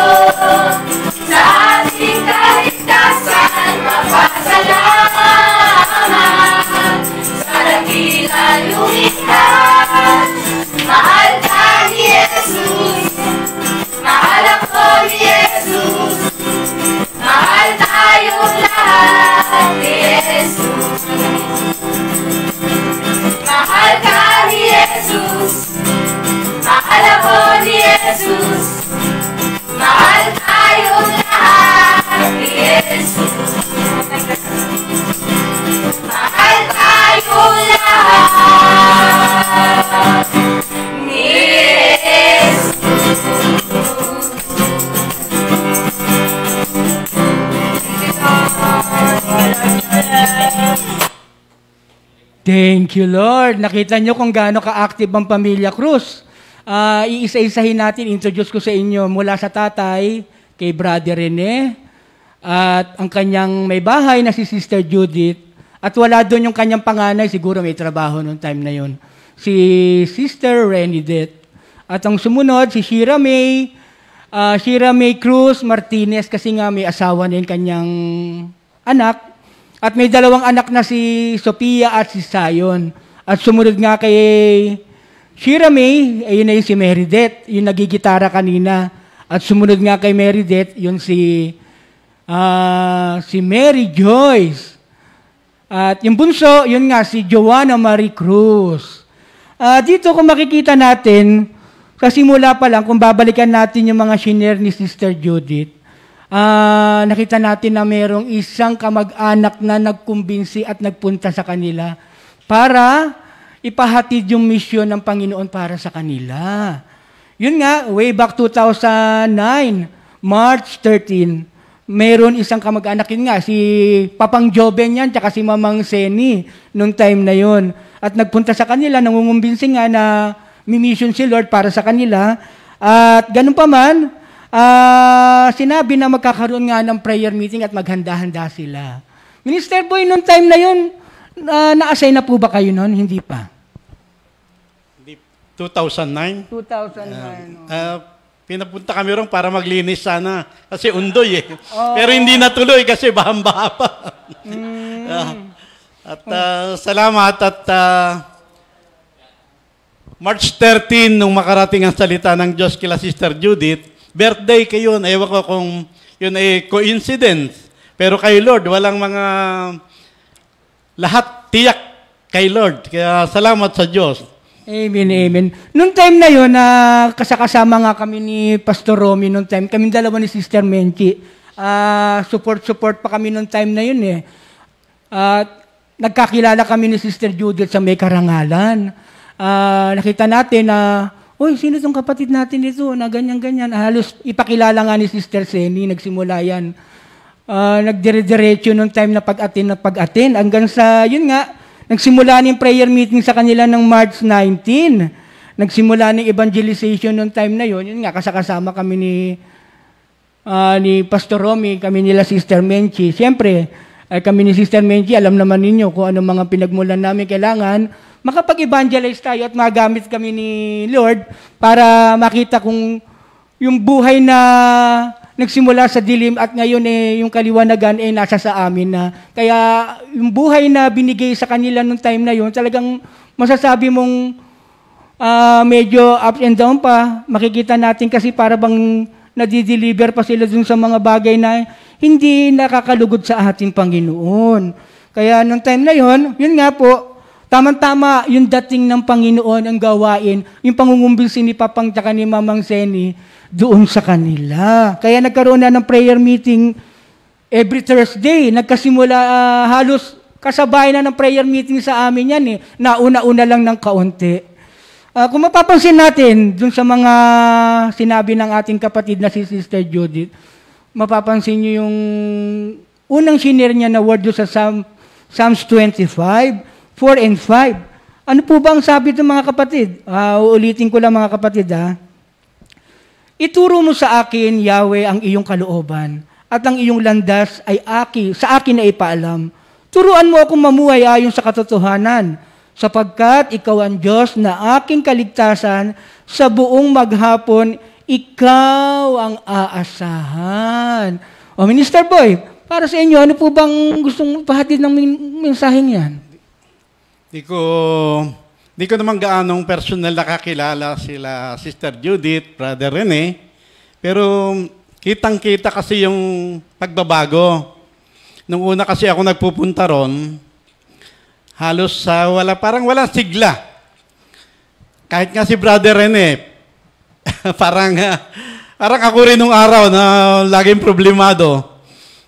sa ating kaligtasan, magpasalamat sa dakilang lumikha. Mahal ka ni Jesus, mahal ako ni Jesus, mahal tayong lahat ni Jesus. Mahal ka ni Jesus, mahal ako ni Jesus, mahal tayong lahat ni Jesus. Mahal tayong lahat ni Jesus. Thank you, Lord. Nakita nyo kung gaano ka-active ang Pamilya Cruz. Iisa-isahin natin, introduce ko sa inyo mula sa tatay, kay Brother Rene, at ang kanyang may bahay na si Sister Judith, at wala doon yung kanyang panganay, siguro may trabaho noong time na yon, si Sister Renidette. At ang sumunod, si Shira May Cruz Martinez, kasi nga may asawa na yung kanyang anak. At may dalawang anak na si Sophia at si Zion. At sumunod nga kay Shira May, ayun na yung si Meredith, yung nagigitara kanina. At sumunod nga kay Meredith, yun si Mary Joyce. At yung bunso, yun nga si Joanna Marie Cruz. Dito kung makikita natin, sa simula pa lang, kung babalikan natin yung mga shinare ni Sister Judith, nakita natin na mayroong isang kamag-anak na nagkumbinsi at nagpunta sa kanila para ipahatid yung misyon ng Panginoon para sa kanila. Yun nga, way back 2009, March 13, mayroon isang kamag-anak, yun nga, si Papang Joben yan, tsaka si Mamang Seni, nung time na yun. At nagpunta sa kanila, nangungumbinsi nga na mi-mission si Lord para sa kanila. At ganun pa man, sinabi na magkakaroon nga ng prayer meeting at maghanda-handa sila. Minister Boy, nung time na yun, na-assign na po ba kayo noon? Hindi pa. 2009? 2009. Pinapunta kami ron para maglinis sana. Kasi undoy eh. Pero hindi natuloy kasi bahang-baha pa. Salamat at March 13, nung makarating ang salita ng Diyos kila Sister Judith, birthday kayo, ewan ko kung yun ay coincidence. Pero kay Lord, walang mga lahat tiyak kay Lord. Kaya salamat sa Diyos. Amen, amen. Noong time na yun, kasama nga kami ni Pastor Romy noong time, kami dalawa ni Sister Menchi. Support pa kami noong time na yun eh. Nagkakilala kami ni Sister Judith sa may karangalan. Nakita natin na, uy, sino itong kapatid natin dito na ganyan-ganyan? Halos ipakilala nga ni Sister Seni, nagsimula yan. Nagdire-diretso noong time na pag-atin. Hanggang sa, yun nga, nagsimula ng prayer meeting sa kanila ng March 19. Nagsimula ng evangelization noong time na yun. Yun nga, kasama kami ni Pastor Romy, kami nila Sister Menchi. Siyempre, kami ni Sister Menchi, alam naman ninyo kung ano mga pinagmulan namin kailangan. Makapag-evangelize tayo at magamit kami ni Lord para makita kung yung buhay na nagsimula sa dilim at ngayon yung kaliwanagan nasa sa amin na. Kaya yung buhay na binigay sa kanila nung time na yun, talagang masasabi mong medyo up and down pa. Makikita natin kasi para bang nadideliver pa sila dun sa mga bagay na hindi nakakalugod sa ating Panginoon. Kaya nung time na yun nga po, tamang-tama yung dating ng Panginoon ang gawain, yung pangungumbisi ni Papang tsaka ni Mamang Seni doon sa kanila. Kaya nagkaroon na ng prayer meeting every Thursday. Nagkasimula halos kasabay na ng prayer meeting sa amin yan Nauna-una lang ng kaunti. Kung mapapansin natin dun sa mga sinabi ng ating kapatid na si Sister Judith, mapapansin nyo yung unang shinare niya na word doon sa Psalms 25, 4 and 5. Ano po ba ang sabi ng mga kapatid? Uulitin ko lang mga kapatid. Ituro mo sa akin, Yahweh, ang iyong kalooban, at ang iyong landas ay sa akin na ipaalam. Turuan mo akong mamuhay ayon sa katotohanan, sapagkat ikaw ang Diyos na aking kaligtasan, sa buong maghapon, ikaw ang aasahan. Minister Boy, para sa inyo, ano po bang gustong pahatid ng mensaheng yan? Di ko naman gaanong personal nakakilala sila Sister Judith, Brother Rene, pero kitang-kita kasi yung pagbabago. Nung una kasi ako nagpupunta ron, halos parang walang sigla. Kahit nga si Brother Rene, parang ako rin nung araw na laging problemado.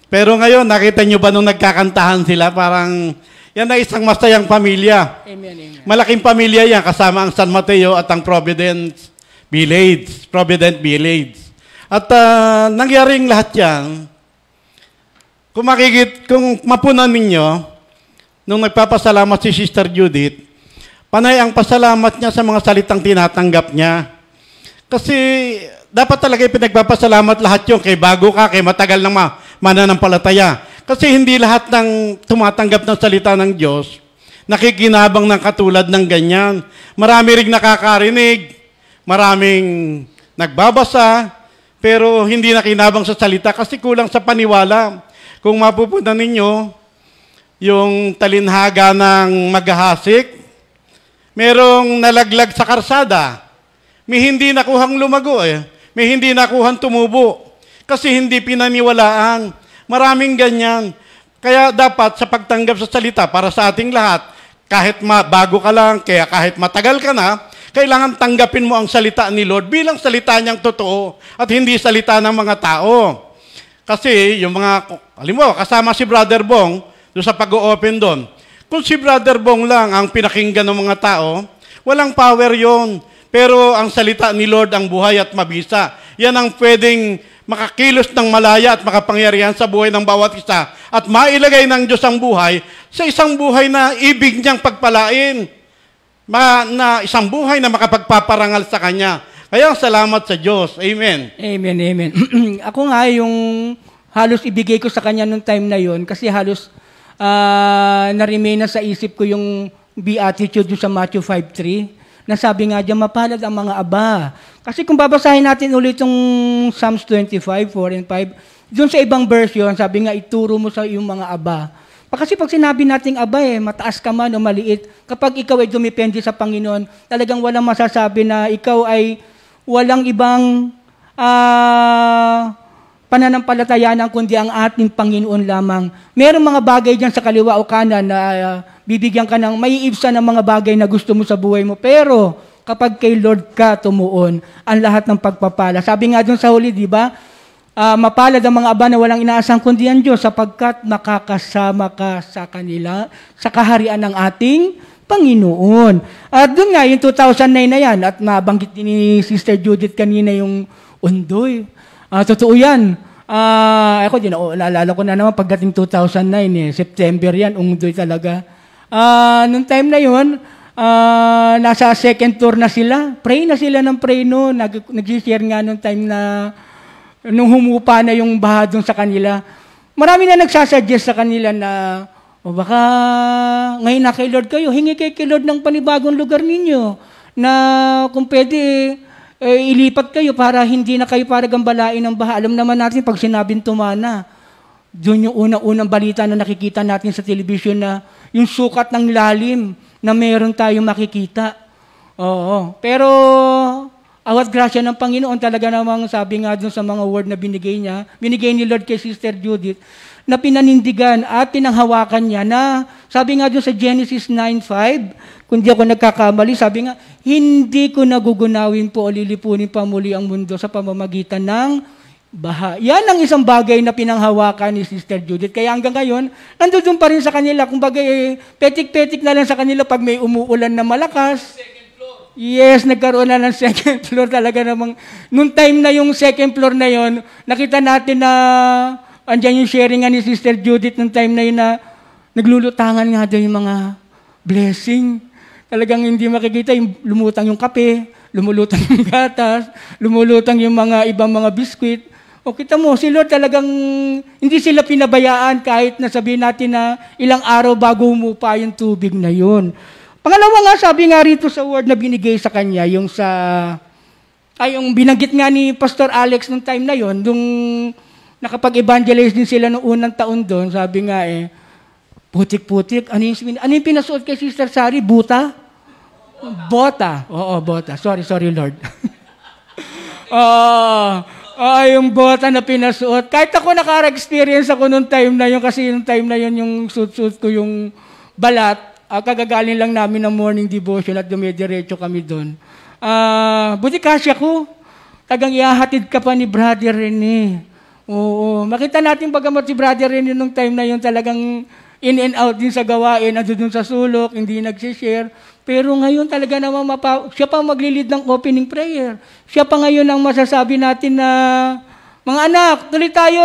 Pero ngayon, nakita nyo ba nung nagkakantahan sila, parang yan na isang masayang pamilya. Amen, amen. Malaking pamilya yan, kasama ang San Mateo at ang Provident Village. At nangyaring lahat yan, kung mapunan ninyo, nung nagpapasalamat si Sister Judith, panay ang pasalamat niya sa mga salitang tinatanggap niya. Kasi dapat talaga pinagpapasalamat lahat yung kay bago ka, kay matagal ng mananampalataya. Kasi hindi lahat ng tumatanggap ng salita ng Diyos nakikinabang ng katulad ng ganyan. Marami ring nakakarinig, maraming nagbabasa, pero hindi nakinabang sa salita kasi kulang sa paniwala. Kung mapupunta ninyo, yung talinhaga ng maghahasik, merong nalaglag sa karsada, may hindi nakuhang lumago may hindi nakuhang tumubo, kasi hindi pinaniwalaan. Maraming ganyan. Kaya dapat sa pagtanggap sa salita para sa ating lahat, kahit bago ka lang, kaya kahit matagal ka na, kailangan tanggapin mo ang salita ni Lord bilang salita niyang totoo at hindi salita ng mga tao. Kasi yung halimbawa, kasama si Brother Bong doon sa pag-o-open doon. Kung si Brother Bong lang ang pinakinggan ng mga tao, walang power yon. Pero ang salita ni Lord ang buhay at mabisa. Yan ang pwedeng makakilos ng malaya at makapangyarihan sa buhay ng bawat isa at mailagay ng Diyos ang buhay sa isang buhay na ibig niyang pagpalain, na isang buhay na makapagpaparangal sa Kanya. Kaya salamat sa Diyos. Amen. Amen, amen. Ako nga yung halos ibigay ko sa Kanya nung time na yon kasi halos na-remain na sa isip ko yung beatitude sa Matthew 5:3. Nasabi nga dyan, mapalad ang mga aba. Kasi kung babasahin natin ulit yung Psalms 25, 4 and 5, doon sa ibang version, sabi nga, ituro mo sa iyong mga aba. Kasi pag sinabi nating aba mataas ka man o maliit, kapag ikaw ay dumipende sa Panginoon, talagang walang masasabi na ikaw ay walang ibang pananampalatayanan kundi ang ating Panginoon lamang. Merong mga bagay dyan sa kaliwa o kanan na bibigyan ka ng maiibsan ng mga bagay na gusto mo sa buhay mo. Pero kapag kay Lord ka tumuon, ang lahat ng pagpapala. Sabi nga dun sa huli, di ba? Mapalad ang mga aba na walang inaasang kundi ang Diyos sapagkat makakasama ka sa kanila sa kaharian ng ating Panginoon. At dun nga, yung 2009 na yan, at nabanggit ni Sister Judith kanina yung undoy. Totoo yan. Ako din, naalala ko na naman pagdating 2009, September yan, undoy talaga. Nung time na yun, nasa second tour na sila. Pray na sila ng pray no. Nag-share nga nung time na nung humupa na yung baha doon sa kanila. Marami na nagsasuggest sa kanila na baka ngayon na kay Lord kayo, hingi kay Lord ng panibagong lugar ninyo na kung pwede ilipat kayo para hindi na kayo para gambalain ng baha. Alam naman natin, pag sinabing tumana, doon yung unang-unang balita na nakikita natin sa television na yung sukat ng lalim na meron tayong makikita. Oo. Pero, awat grasya ng Panginoon, talaga namang sabi nga doon sa mga word na binigay ni Lord kay Sister Judith, na pinanindigan at pinanghawakan niya na, sabi nga doon sa Genesis 9:5, kung di ako nagkakamali, sabi nga, hindi ko nagugunawin po o lilipunin pa muli ang mundo sa pamamagitan ng baha. Yan ang isang bagay na pinanghawakan ni Sister Judith. Kaya hanggang ngayon, nandun pa rin sa kanila. Kung bagay, petik-petik na lang sa kanila pag may umuulan na malakas. Yes, nagkaroon na ng second floor talaga namang. Noong time na yung second floor na yon, nakita natin na andyan yung sharing nga ni Sister Judith noong time na yun na naglulutangan nga doon yung mga blessing. Talagang hindi makikita, yung lumutang yung kape, lumulutang yung gatas, lumulutang yung mga ibang mga biskwit. O kita mo, si Lord talagang hindi sila pinabayaan kahit na sabihin natin na ilang araw bago humupa yung tubig na yun. Pangalawa nga, sabi nga rito sa word na binigay sa kanya, yung binanggit nga ni Pastor Alex nung time na yun, nung nakapag-evangelize din sila noong unang taon doon, sabi nga putik-putik. Ano yung pinasuot kay Sister Sari? Buta? Bota. Oo, bota. Sorry Lord. Yung bota na pinasuot. Kahit ako nakara-experience ako nung time na yun, kasi nung time na yun yung suit ko yung balat. Kagagaling lang namin ng morning devotion at dumidiretso kami doon. Buti kasya ko. Tagang ihahatid ka pa ni Brother Rene. Oo. Makita natin bagamat si Brother Rene nung time na yun talagang in and out din sa gawain, andun sa sulok, hindi nagsishare. Pero ngayon talaga naman siya pa maglilid ng opening prayer. Siya pa ngayon ang masasabi natin na, mga anak, tuloy tayo.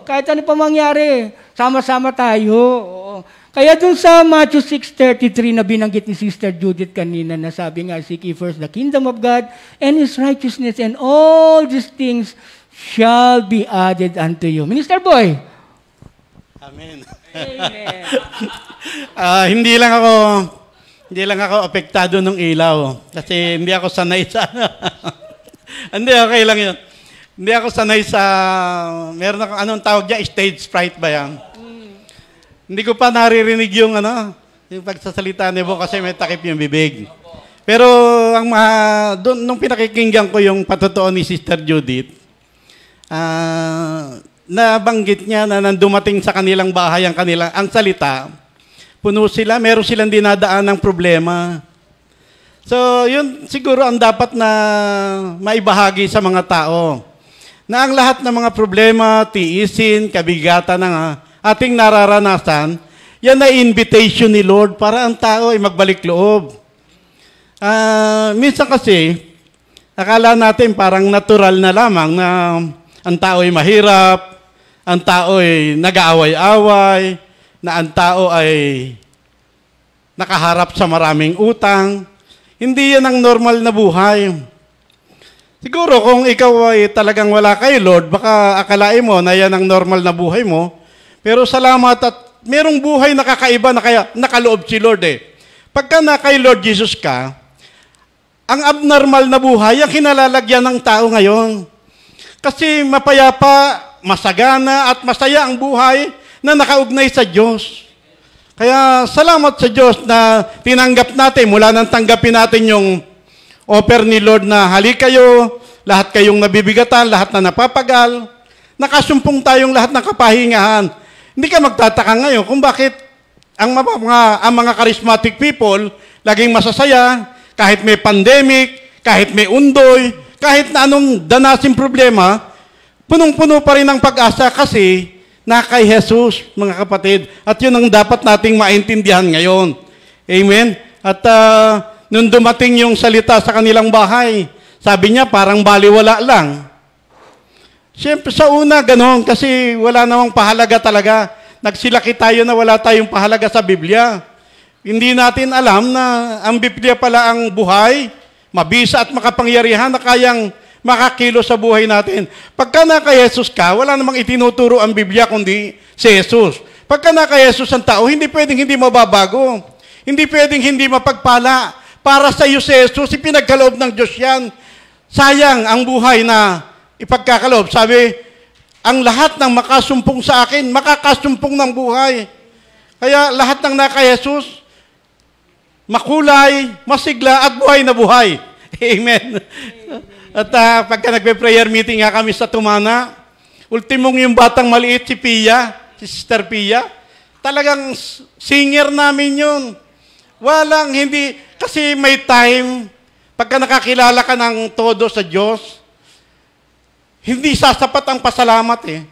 Kahit ano pa mangyari, sama-sama tayo. Oo. Kaya dun sa Matthew 6:33 na binanggit ni Sister Judith kanina na sabi nga, seek ye first the kingdom of God and His righteousness, and all these things shall be added unto you. Minister Boy. Amen. Amen. Hindi lang ako apektado ng ilaw kasi hindi ako sanay sa hindi, okay lang yun. Hindi ako sanay sa meron ako anong tawag diyan, stage fright ba yan? Hindi ko pa naririnig yung yung pagsasalita niyo kasi may takip yung bibig. Pero doon nung pinakikinggan ko yung patotoo ni Sister Judith, nabanggit niya na nandumating sa kanilang bahay ang salita. Puno sila, meron silang dinadaan ng problema. So, yun siguro ang dapat na maibahagi sa mga tao. Na ang lahat ng mga problema, tiisin, kabigatan ng ating nararanasan, yan ay invitation ni Lord para ang tao ay magbalik loob. Minsan kasi, akala natin parang natural na lamang na ang tao ay mahirap, ang tao ay nag-aaway-away, na ang tao ay nakaharap sa maraming utang. Hindi yan ang normal na buhay. Siguro kung ikaw ay talagang wala kay Lord, baka akalain mo na yan ang normal na buhay mo. Pero salamat at merong buhay na kakaiba na kaya nakaloob si Lord Pagka na kay Lord Jesus ka, ang abnormal na buhay ang kinalalagyan ng tao ngayon. Kasi mapayapa, masagana at masaya ang buhay na nakaugnay sa Diyos. Kaya salamat sa Diyos na tinanggap natin, mula nang tanggapin natin yung offer ni Lord na halik kayo, lahat kayong nabibigatan, lahat na napapagal, nakasumpong tayong lahat ng kapahingahan. Hindi ka magtataka ngayon kung bakit ang mga charismatic people laging masasaya, kahit may pandemic, kahit may undoy, kahit na anong danasing problema, punong-puno pa rin ang pag-asa kasi na kay Jesus, mga kapatid. At yun ang dapat nating maintindihan ngayon. Amen? At nung dumating yung salita sa kanilang bahay, sabi niya parang baliwala lang. Siyempre sa una, ganoon, kasi wala namang pahalaga talaga. Nagsilaki tayo na wala tayong pahalaga sa Biblia. Hindi natin alam na ang Biblia pala ang buhay, mabisa at makapangyarihan na kayang makakilo sa buhay natin. Pagka naka Jesus ka, wala namang itinuturo ang Biblia kundi si Jesus. Pagka naka Jesus ang tao, hindi pwedeng hindi mababago. Hindi pwedeng hindi mapagpala. Para sa iyo si Jesus, ipinagkaloob ng Diyos yan. sayang ang buhay na ipagkakaloob. Sabi, ang lahat ng makasumpong sa akin, makakasumpong ng buhay. Kaya lahat ng naka Jesus, makulay, masigla, at buhay na buhay. Amen. At pagka nagpe-prayer meeting nga kami sa Tumana, ultimong yung batang maliit, si Pia, si Sister Pia, talagang singer namin yun. Walang hindi, kasi may time, pagka nakakilala ka ng todo sa Diyos, hindi sasapat ang pasalamat eh.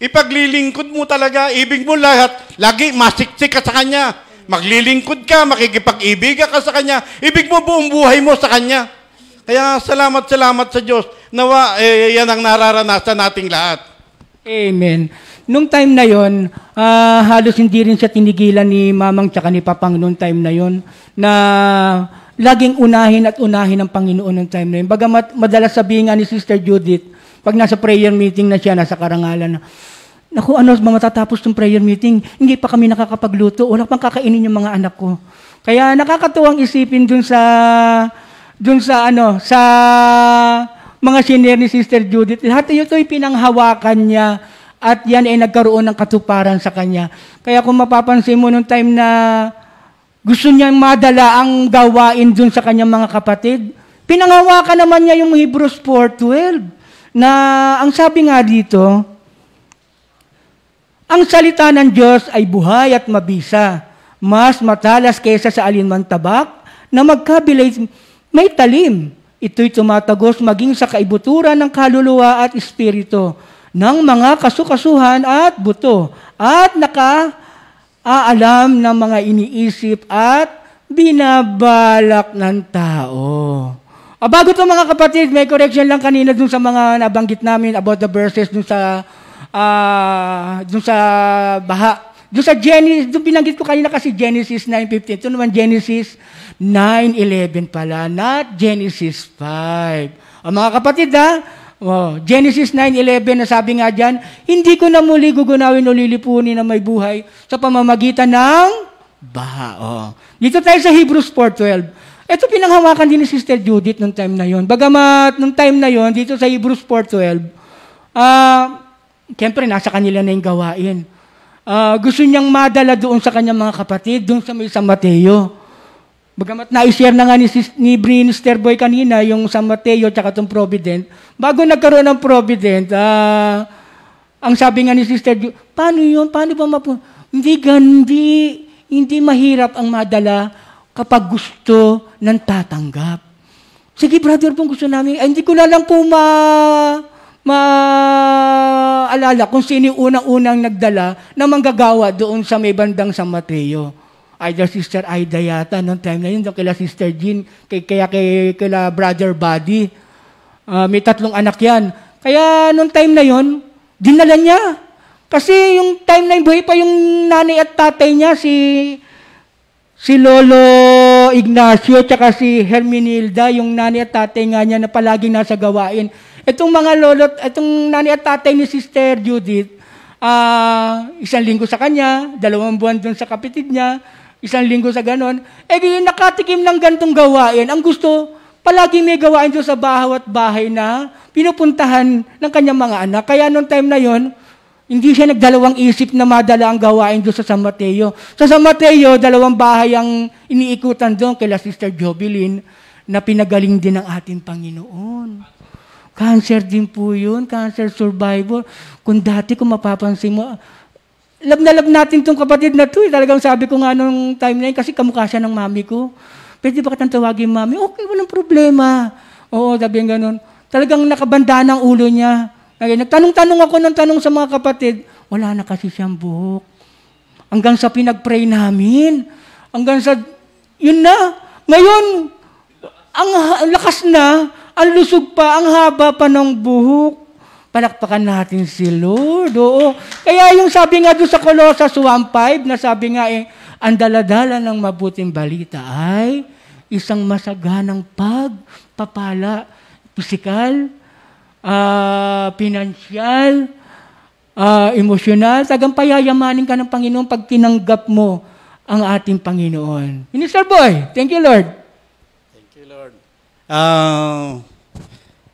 Ipaglilingkod mo talaga, ibig mo lahat, lagi masiksik ka sa Kanya. Maglilingkod ka, makikipag-ibigan ka sa Kanya, ibig mo buong buhay mo sa Kanya. Kaya salamat sa Diyos. Nawa, yan ang nararanasan nating lahat. Amen. Nung time na yon, halos hindi rin siya tinigilan ni Mamang tsaka ni Papang nung time na yon, na laging unahin at unahin ng Panginoon nung time na yun. Bagamat madalas sabihin nga ni Sister Judith, pag nasa prayer meeting na siya, nasa karangalan na, naku, ano, matatapos ng prayer meeting, hindi pa kami nakakapagluto, wala pang kakainin yung mga anak ko. Kaya nakakatuwang isipin dun sa mga senior ni Sister Judith. Lahat ito'y pinanghawakan niya at yan ay nagkaroon ng katuparan sa kanya. Kaya kung mapapansin mo nung time na gusto niyang madala ang gawain dun sa kanyang mga kapatid, pinanghawakan naman niya yung Hebrews 4:12 na ang sabi nga dito, ang salita ng Diyos ay buhay at mabisa, mas matalas kaysa sa alinman tabak na magkabilay may talim. Ito'y tumatagos maging sa kaibuturan ng kaluluwa at espiritu, ng mga kasukasuhan at buto, at nakaalam ng mga iniisip at binabalak ng tao. Bago ito mga kapatid, may correction lang kanina dun sa mga nabanggit namin about the verses dun sa baha. Doon sa Genesis, doon binanggit ko kanina kasi Genesis 9:15. Ito naman Genesis 9:11 pala, not Genesis 5. Mga kapatid Genesis 9:11 na sabi nga dyan, hindi ko na muli gugunawin o lilipunin na may buhay sa pamamagitan ng baha. Dito tayo sa Hebrews 4:12. Ito pinanghawakan din ni Sister Judith nung time na yon. Bagamat nung time na yon, dito sa Hebrews 4:12, siyempre nasa kanila na yung gawain. Gusto niyang madala doon sa kanyang mga kapatid, doon sa may San Mateo. Bagamat na-share na nga ni Minister Boy kanina yung San Mateo tsaka itong Provident. Bago nagkaroon ng Provident, ang sabi nga ni Sister, paano yun? Paano ba hindi mahirap ang madala kapag gusto ng tatanggap. Sige brother, kung gusto namin, hindi ko na lang po maalala kung sino yung unang-unang nagdala na manggagawa doon sa may bandang San Mateo. Either Sister Aida yata noong time na yun, doon kila Sister Jean, kila Brother Buddy. May 3 anak yan. Kaya noong time na yun, dinala niya. Kasi yung time na yun, buhay pa yung nanay at tatay niya, si Lolo Ignacio, tsaka si Herminilda, yung nanay at tatay nga niya na palaging nasa gawain. Itong mga itong nanay at tatay ni Sister Judith, 1 linggo sa kanya, 2 buwan doon sa kapatid niya, 1 linggo sa ganon. Nakatikim ng gantong gawain. Ang gusto, palagi may gawain doon sa bawat bahay na pinupuntahan ng kanyang mga anak. Kaya noong time na yon, hindi siya nagdalawang isip na madala ang gawain doon sa San Mateo. Sa San Mateo, 2 bahay ang iniikutan doon kila Sister Jobilin na pinagaling din ng ating Panginoon. Cancer din po yun, cancer survivor. Kung dati, kung mapapansin mo, love na love natin itong kapatid na ito. Talagang sabi ko nga nung time na yun, kasi kamukha siya ng mami ko. Pwede ba kitang tawagin mami? Okay, walang problema. Oo, sabi nga ganun. Talagang nakabanda ng ulo niya. Nagtanong-tanong ako ng tanong sa mga kapatid, wala na kasi siyang buhok. Hanggang sa pinag-pray namin. Hanggang sa, yun na. Ngayon, ang lakas na, ang lusog pa, ang haba pa ng buhok. Palakpakan natin si Lord. Oo. Kaya yung sabi nga doon sa Colossus 1:5, na sabi nga ang daladala ng mabuting balita ay isang masaganang pagpapala, pisikal, pinansyal, emosyonal. Tagang payayamanin ka ng Panginoon pag tinanggap mo ang ating Panginoon. Minister Boy, thank you Lord. Thank you Lord.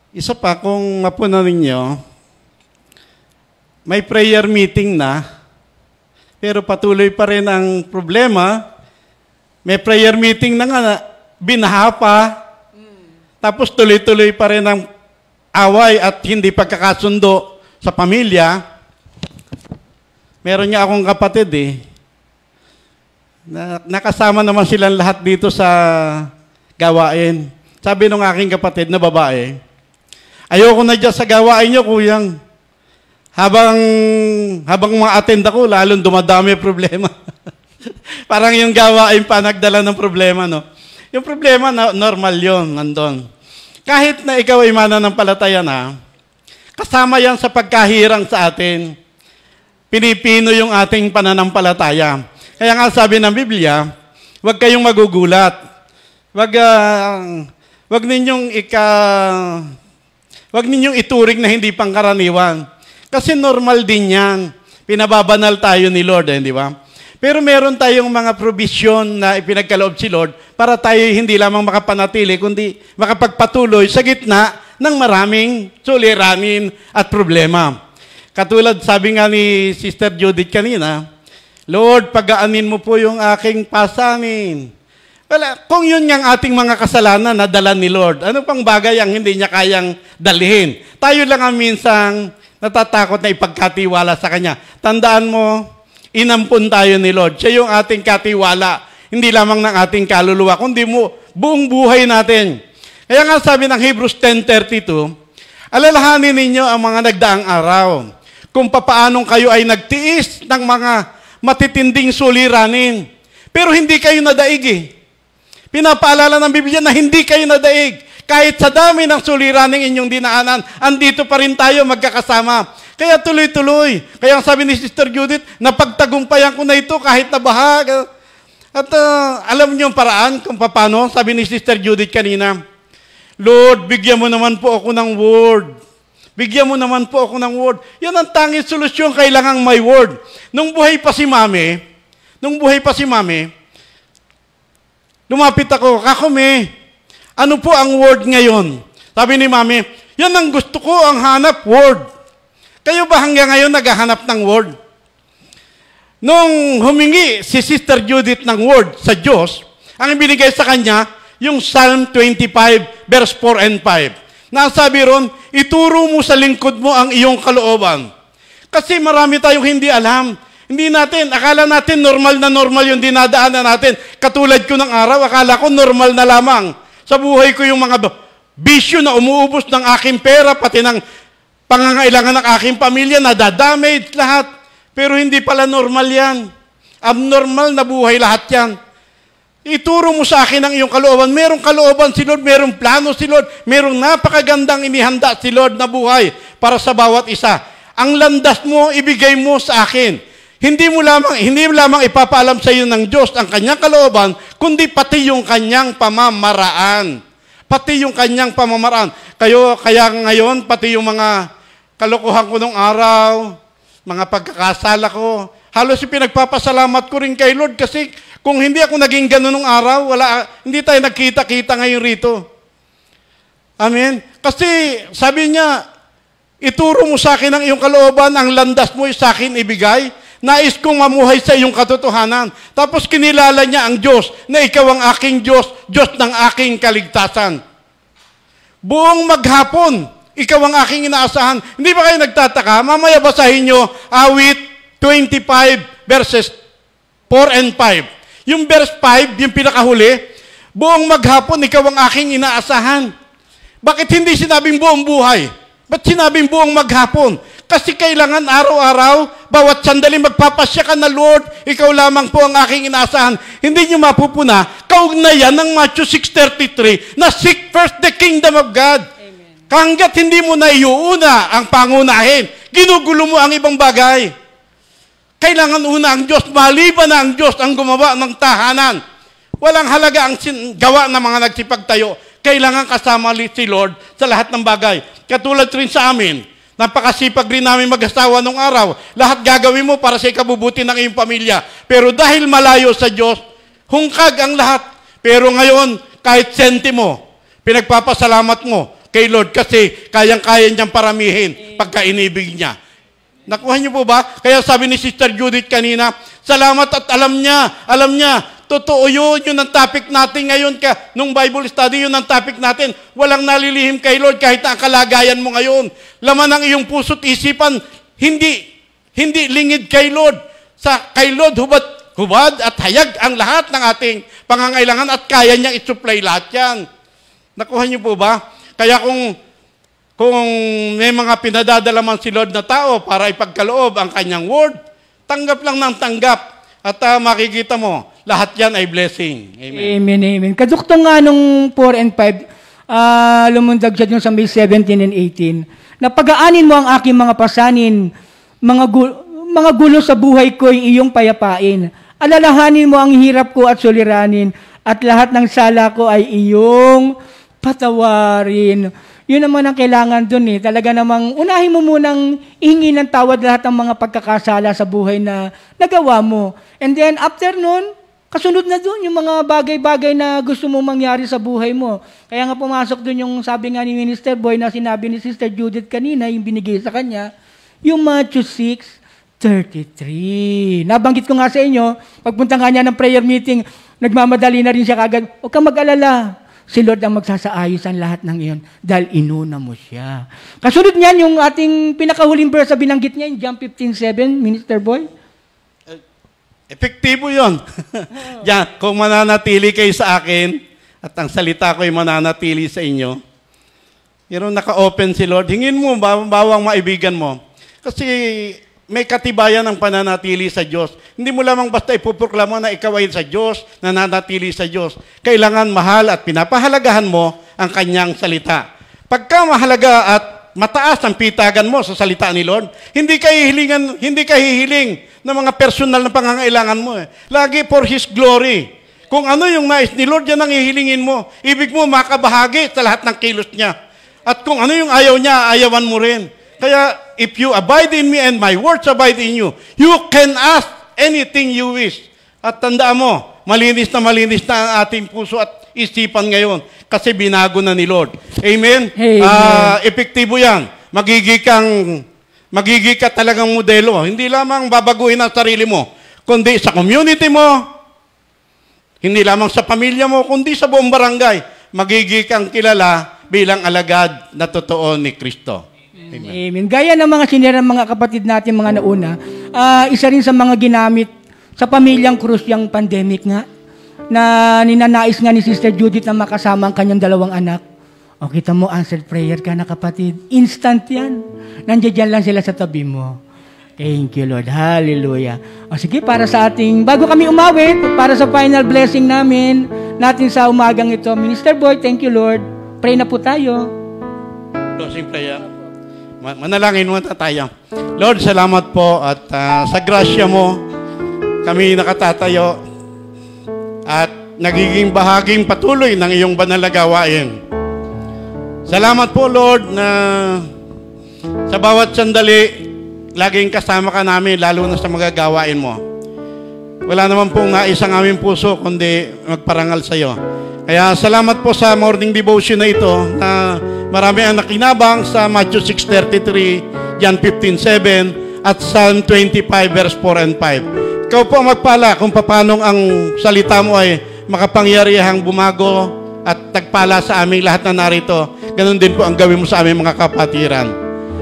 Isa pa, kung mapunan ninyo, may prayer meeting na, pero patuloy pa rin ang problema. May prayer meeting na nga, binaha pa, tapos tuloy-tuloy pa rin ang away at hindi pagkakasundo sa pamilya. Meron niya akong kapatid nakasama naman silang lahat dito sa gawain. Sabi nung aking kapatid na babae, ayoko na dyan sa gawain niyo, kuyang. Habang ma-attend ako, lalong dumadami problema. Parang yung gawain pa nagdala ng problema, no? Yung problema, normal yon, nandun. Kahit na ikaw ay mananampalataya na, kasama yan sa pagkahirang sa atin. Pinipino yung ating pananampalataya. Kaya nga sabi ng Biblia, huwag kayong magugulat. Huwag ninyong ituring na hindi pangkaraniwan. Kasi normal din yan. Pinababanal tayo ni Lord, di ba? Pero meron tayong mga provision na ipinagkaloob si Lord para tayo hindi lamang makapanatili, kundi makapagpatuloy sa gitna ng maraming suliranin at problema. Katulad sabi nga ni Sister Judith kanina, Lord, pagaanin mo po yung aking pasanin. Kung yun nga ang ating mga kasalanan na dala ni Lord, ano pang bagay ang hindi niya kayang dalhin? Tayo lang ang minsang natatakot na ipagkatiwala sa Kanya. Tandaan mo, inampun tayo ni Lord. Siya yung ating katiwala, hindi lamang ng ating kaluluwa, kundi buong buhay natin. Kaya nga sabi ng Hebrews 10:32, alalahanin ninyo ang mga nagdaang araw, kung papaanong kayo ay nagtiis ng mga matitinding suliranin. Pero hindi kayo nadaig Pinapaalala ng Biblia na hindi kayo nadaig. Kahit sa dami ng suliraning inyong dinaanan, andito pa rin tayo magkakasama. Kaya tuloy-tuloy. Kaya ang sabi ni Sister Judith, napagtagumpayan ko na ito kahit nabaha. At alam niyo ang paraan kung paano, sabi ni Sister Judith kanina, Lord, bigyan mo naman po ako ng word. Bigyan mo naman po ako ng word. Yan ang tanging solusyon, kailangang may word. Nung buhay pa si Mami, lumapit ako, Kakome, ano po ang word ngayon? Sabi ni Mami, yan ang gusto ko, ang hanap word. Kayo ba hanggang ngayon naghahanap ng word? Nung humingi si Sister Judith ng word sa Diyos, ang ibinigay sa kanya, yung Psalm 25, verse 4 and 5. Nasabi ron, ituro mo sa lingkod mo ang iyong kalooban. Kasi marami tayong hindi alam. Akala natin normal yung dinadaanan natin. Katulad ko ng araw, akala ko normal na lamang. Sa buhay ko yung mga bisyo na umuubos ng aking pera, pati ng pangangailangan ng aking pamilya, nadadamage lahat. Pero hindi pala normal yan. Abnormal na buhay lahat yan. Ituro mo sa akin ang iyong kalooban. Merong kalooban si Lord, merong plano si Lord, merong napakagandang inihanda si Lord na buhay para sa bawat isa. Ang landas mo, ibigay mo sa akin. Hindi mo lamang ipapaalam sa iyo ng Diyos ang kanyang kalooban, kundi pati yung kanyang pamamaraan. Kaya ngayon, pati yung mga kalokohan ko nung araw, mga pagkakasala ko, halos pinagpapasalamat ko rin kay Lord kasi kung hindi ako naging ganun nung araw, hindi tayo nagkita-kita ngayon rito. Amen? Kasi sabi niya, ituro mo sa akin ang iyong kalooban, ang landas mo sa akin ibigay. Nais kong mamuhay sa iyong katotohanan. Tapos kinilala niya ang Diyos, na ikaw ang aking Diyos, Diyos ng aking kaligtasan. Buong maghapon, ikaw ang aking inaasahan. Hindi ba kayo nagtataka? Mamaya basahin niyo, awit 25 verses 4 and 5. Yung verse 5, yung pinakahuli, buong maghapon, ikaw ang aking inaasahan. Bakit hindi sinabing buong buhay? Ba't sinabing buong maghapon? Kasi kailangan araw-araw, bawat sandali magpapasya ka na, Lord, ikaw lamang po ang aking inaasahan. Hindi niyo mapupuna, kaugnayan ng Matthew 6:33 na seek first the kingdom of God. Amen. Hanggat hindi mo na iuuna ang pangunahin, ginugulo mo ang ibang bagay. Kailangan una ang Diyos, maliban na ang Diyos ang gumawa ng tahanan. Walang halaga ang gawa ng mga nagsipagtayo. Kailangan kasama si Lord sa lahat ng bagay. Katulad rin sa amin, napakasipag rin namin mag-asawa nung araw. Lahat gagawin mo para sa ikabubuti ng iyong pamilya. Pero dahil malayo sa Diyos, hungkag ang lahat. Pero ngayon, kahit sentimo, pinagpapasalamat mo. kay Lord kasi kayang-kaya niyang paramihin pagka inibig niya. Nakuha niyo po ba? Kaya sabi ni Sister Judith kanina, salamat at alam niya, totoo yun ang topic natin ngayon. Nung Bible study, yun ang topic natin. Walang nalilihim kay Lord kahit na ang kalagayan mo ngayon. Laman ng iyong puso't isipan, hindi lingid kay Lord. Kay Lord, hubad at hayag ang lahat ng ating pangangailangan at kaya niyang i-supply lahat yan. Nakuha niyo po ba? Kaya kung may mga pinadadala man si Lord na tao para ipagkaloob ang kanyang word, tanggap lang ng tanggap. At makikita mo, lahat yan ay blessing. Amen. Amen, amen. Kaduktong nga nung 4 and 5, lumundag siya dun sa May 17 and 18, na pag-aanin mo ang aking mga pasanin, mga gulo sa buhay ko'y iyong payapain. Alalahanin mo ang hirap ko at suliranin, at lahat ng sala ko ay iyong patawarin. Yun naman ang kailangan dun Talaga namang unahin mo munang ihingi ng tawad lahat ng mga pagkakasala sa buhay na nagawa mo. And then after nun, kasunod na dun yung mga bagay-bagay na gusto mo mangyari sa buhay mo. Kaya nga pumasok dun yung sabi nga ni Minister Boy na sinabi ni Sister Judith kanina, yung binigay sa kanya, yung Matthew 6:33. Nabanggit ko nga sa inyo, pagpunta nga niya ng prayer meeting, nagmamadali na rin siya kagad, huwag kang mag-alala. Si Lord ang magsasaayos ang lahat ng iyon dahil inuna mo siya. Kasunod niyan yung ating pinakahuling verse sa binanggit niya, yung John 15:7, Minister Boy. Epektibo yun. Yan, kung mananatili kayo sa akin at ang salita ko ay mananatili sa inyo, pero naka-open si Lord, hingin mo bawang maibigan mo. Kasi may katibayan ang pananatili sa Diyos. Hindi mo lamang basta ipuproklamo na ikaw ay sa Diyos, nananatili sa Diyos. Kailangan mahal at pinapahalagahan mo ang kanyang salita. Pagka mahalaga at mataas ang pitagan mo sa salita ni Lord, hindi ka hihiling ng mga personal na pangangailangan mo. Lagi for His glory. Kung ano yung nais ni Lord, yan ang hihilingin mo. Ibig mo makabahagi sa lahat ng kilos niya. At kung ano yung ayaw niya, ayawan mo rin. Kaya, if you abide in me and my words abide in you, you can ask anything you wish. At tandaan mo, malinis na ang ating puso at isipan ngayon kasi binago na ni Lord. Amen? Epektibo yan. Magiging ka talagang modelo. Hindi lamang babaguhin ang sarili mo, kundi sa community mo, hindi lamang sa pamilya mo, kundi sa buong barangay. Magiging kang kilala bilang alagad na totoo ni Kristo. Amen. Amen. Gaya ng mga sinira mga kapatid natin, mga nauna, isa rin sa mga ginamit sa pamilyang krus yung pandemic nga, na ninanais nga ni Sister Judith na makasama ang kanyang 2 anak. O kita mo, answered prayer ka na kapatid. Instant yan. Nandiyan lang sila sa tabi mo. Thank you, Lord. Hallelujah. O sige, para sa ating, bago kami umawit, para sa final blessing natin sa umagang ito, Minister Boy, thank you, Lord. Pray na po tayo. Closing prayer. Manalangin muna tayo. Lord, salamat po at sa grasya mo, kami nakatatayo at nagiging bahaging patuloy ng iyong banal na gawain. Salamat po, Lord, na sa bawat sandali, laging kasama ka namin, lalo na sa mga gawain mo. Wala naman pong nais ang aming puso, kundi magparangal sa iyo. Kaya salamat po sa morning devotion na ito, na marami ang nakinabang sa Matthew 6:33, John 15:7, at Psalm 25, verse 4 and 5. Ikaw po magpala kung paano ang salita mo ay makapangyarihang bumago at tagpala sa aming lahat na narito. Ganon din po ang gawin mo sa aming mga kapatiran.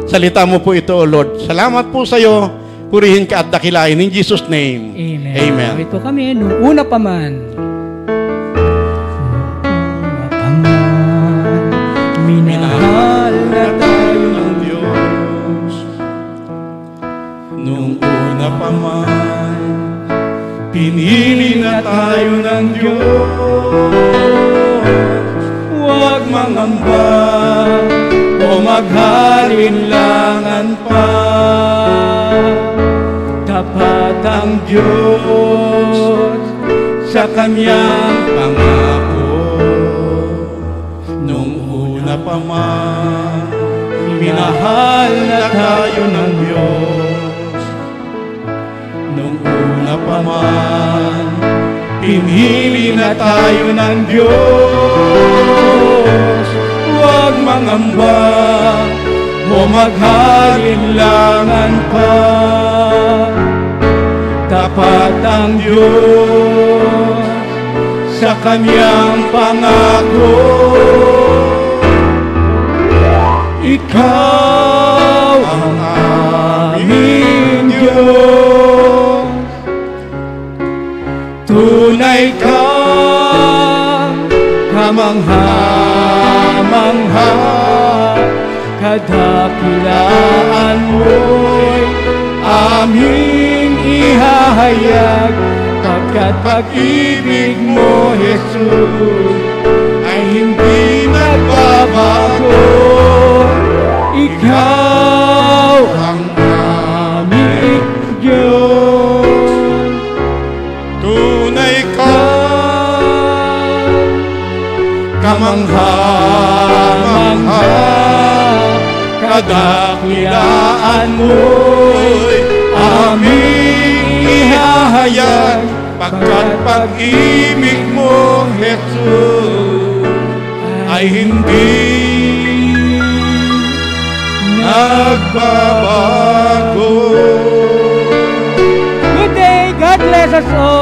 Salita mo po ito, O Lord. Salamat po sa iyo. Purihin ka at dakilain. In Jesus' name. Amen. Amen. Ito kami, nung una pa man. Minahal na tayo ng Diyos. Nung una pa man, pinili na tayo ng Diyos. Huwag mangamba o maghalinlangan pa. Tapat ang Diyos sa Kanyang pangako. Nung una pa man, minahal na tayo ng Diyos. Nung una pa man, pinili na tayo ng Diyos. huwag mangamba o maghalinlangan pa. Tapat ang Diyos sa Kanyang pangako. Ikaw ang aming Diyos, tunay kang kamangha-mangha, kadakilaan mo'y aming ihahayag, pagkat pag-ibig mo, Jesus, ay hindi nagbabago. Ikaw ang aming Diyos, Tunay ka, kamangha-mangha, kadakilaan mo'y aming ihahayag, pagkat pag-ibig mo, Jesus, ay hindi nagbabago. Good day, God bless us all.